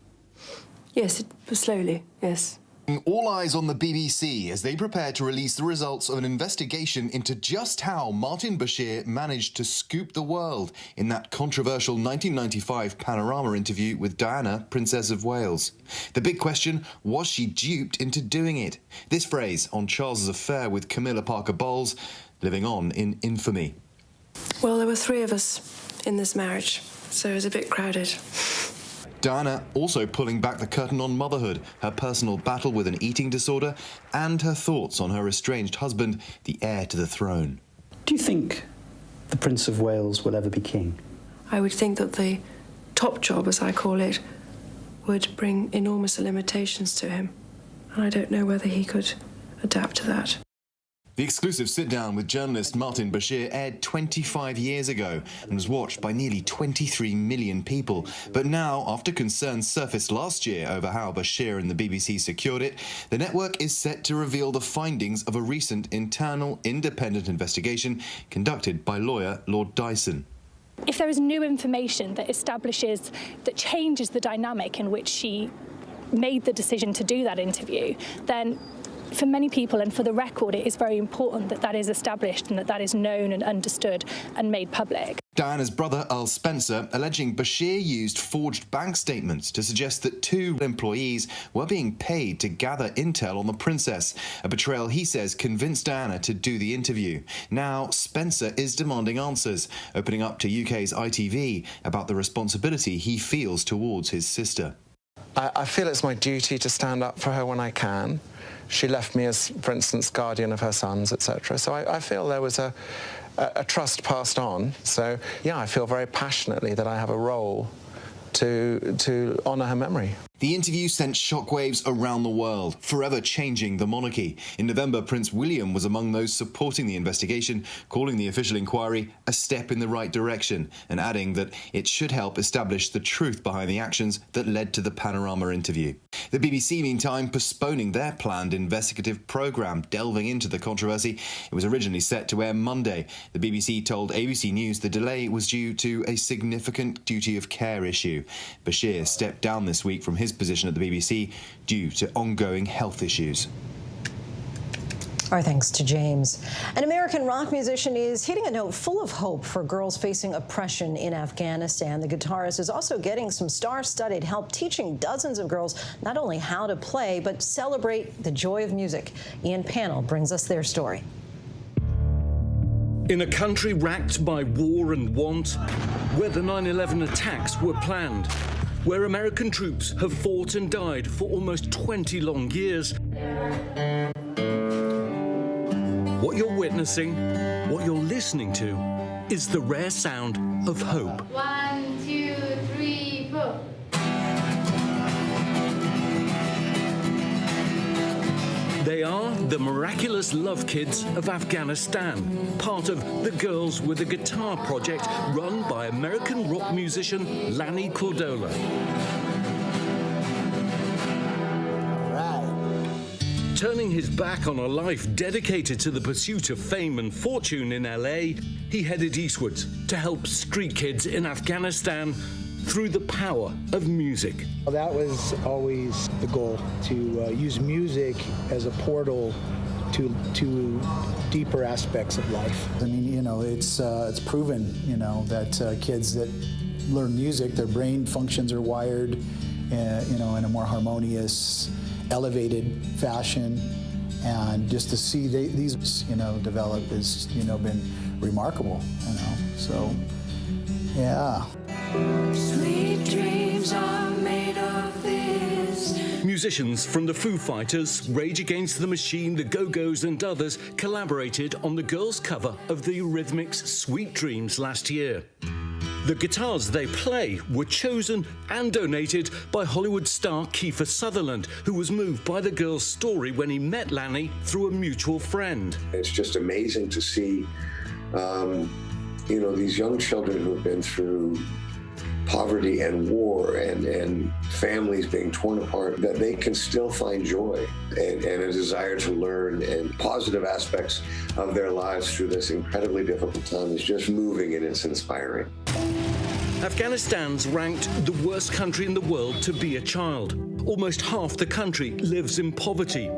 Yes, slowly, yes. All eyes on the BBC as they prepare to release the results of an investigation into just how Martin Bashir managed to scoop the world in that controversial 1995 Panorama interview with Diana, Princess of Wales. The big question, was she duped into doing it? This phrase on Charles's affair with Camilla Parker Bowles, living on in infamy. Well, there were 3 of us in this marriage, so it was a bit crowded. Diana also pulling back the curtain on motherhood, her personal battle with an eating disorder, and her thoughts on her estranged husband, the heir to the throne. Do you think the Prince of Wales will ever be king? I would think that the top job, as I call it, would bring enormous limitations to him. And I don't know whether he could adapt to that. The exclusive sit-down with journalist Martin Bashir aired 25 years ago and was watched by nearly 23 million people. But now, after concerns surfaced last year over how Bashir and the BBC secured it, the network is set to reveal the findings of a recent internal independent investigation conducted by lawyer Lord Dyson. If there is new information that changes the dynamic in which she made the decision to do that interview, then for many people and for the record, it is very important that that is established and that that is known and understood and made public. Diana's brother, Earl Spencer, alleging Bashir used forged bank statements to suggest that 2 employees were being paid to gather intel on the princess, a betrayal he says convinced Diana to do the interview. Now, Spencer is demanding answers, opening up to UK's ITV about the responsibility he feels towards his sister. I feel it's my duty to stand up for her when I can. She left me as, for instance, guardian of her sons, etc. So I feel there was a trust passed on. So, yeah, I feel very passionately that I have a role to honour her memory. The interview sent shockwaves around the world, forever changing the monarchy. In November, Prince William was among those supporting the investigation, calling the official inquiry a step in the right direction, and adding that it should help establish the truth behind the actions that led to the Panorama interview. The BBC, meantime, postponing their planned investigative programme delving into the controversy. It was originally set to air Monday. The BBC told ABC News the delay was due to a significant duty of care issue. Bashir stepped down this week from his position at the BBC due to ongoing health issues. Our thanks to James. An American rock musician is hitting a note full of hope for girls facing oppression in Afghanistan. The guitarist is also getting some star-studded help teaching dozens of girls not only how to play, but celebrate the joy of music. Ian Pannell brings us their story. In a country racked by war and want, where the 9/11 attacks were planned, where American troops have fought and died for almost 20 long years, what you're witnessing, what you're listening to, is the rare sound of hope. 1, 2, 3, 4. They are the miraculous love kids of Afghanistan, part of the Girls with a Guitar project run by American rock musician Lanny Cordola. Turning his back on a life dedicated to the pursuit of fame and fortune in LA, he headed eastwards to help street kids in Afghanistan through the power of music. Well, that was always the goal, to use music as a portal to deeper aspects of life. I mean, you know, it's proven, you know, that kids that learn music, their brain functions are wired, you know, in a more harmonious, elevated fashion, and just to see these, you know, develop has, you know, been remarkable, you know. So, yeah. Sweet dreams are made of this. Musicians from the Foo Fighters, Rage Against the Machine, the Go-Go's and others collaborated on the girls' cover of the Eurythmics' Sweet Dreams last year. The guitars they play were chosen and donated by Hollywood star Kiefer Sutherland, who was moved by the girl's story when he met Lanny through a mutual friend. It's just amazing to see, you know, these young children who have been through poverty and war and families being torn apart, that they can still find joy and a desire to learn, and positive aspects of their lives through this incredibly difficult time is just moving and it's inspiring. Afghanistan's ranked the worst country in the world to be a child. Almost half the country lives in poverty.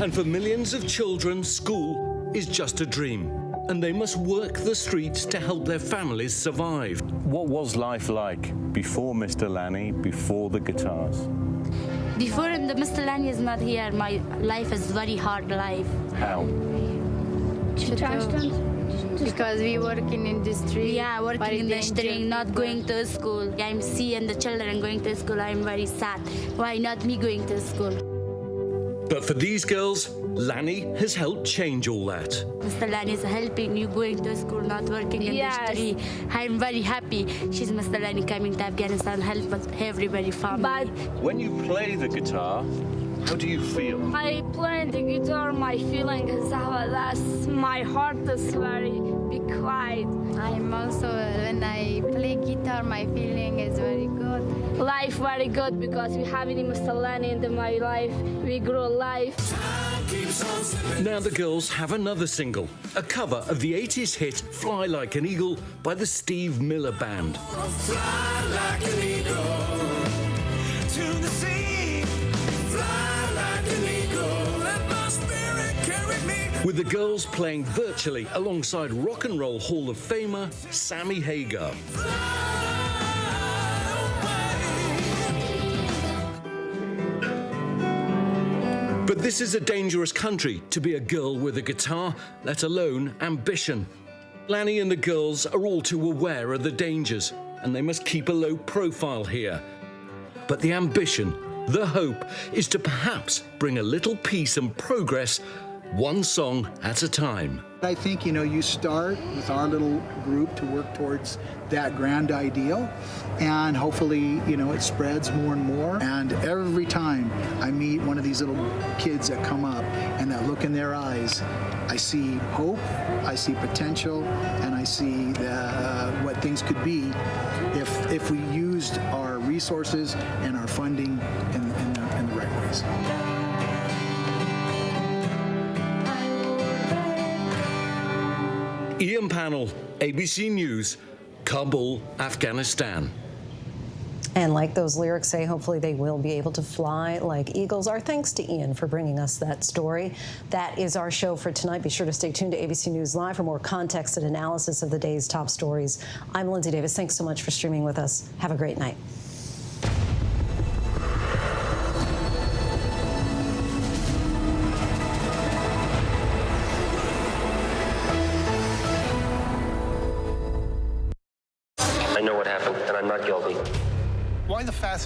And for millions of children, school is just a dream, and they must work the streets to help their families survive. What was life like before Mr. Lanny, before the guitars? Before Mr. Lanny is not here, my life is very hard life. How? Because we work in industry. Yeah, working in the industry, not going to school. I'm seeing the children going to school. I'm very sad. Why not me going to school? But for these girls, Lanny has helped change all that. Mr. Lanny is helping you going to school, not working in the industry. I'm very happy. She's Mr. Lanny coming to Afghanistan, help everybody, family. But when you play the guitar, how do you feel? I play the guitar, my feeling is that my heart is very quiet. I'm also, when I play guitar, my feeling is very good. Life very good because we have Mr. Lanny in my life. We grow life. Now the girls have another single, a cover of the 80s hit Fly Like an Eagle by the Steve Miller Band. Fly like an eagle to the sea. Fly like an eagle, let my spirit carry me. With the girls playing virtually alongside Rock and Roll Hall of Famer Sammy Hagar. But this is a dangerous country to be a girl with a guitar, let alone ambition. Lanny and the girls are all too aware of the dangers, and they must keep a low profile here. But the ambition, the hope, is to perhaps bring a little peace and progress, one song at a time. I think, you know, you start with our little group to work towards that grand ideal, and hopefully, you know, it spreads more and more. And every time I meet one of these little kids that come up and that look in their eyes, I see hope, I see potential, and I see what things could be if we used our resources and our funding in the right ways. Ian Pannell, ABC News, Kabul, Afghanistan. And like those lyrics say, hopefully they will be able to fly like eagles. Our thanks to Ian for bringing us that story. That is our show for tonight. Be sure to stay tuned to ABC News Live for more context and analysis of the day's top stories. I'm Lindsay Davis. Thanks so much for streaming with us. Have a great night. I know what happened, and I'm not guilty. Why the fast?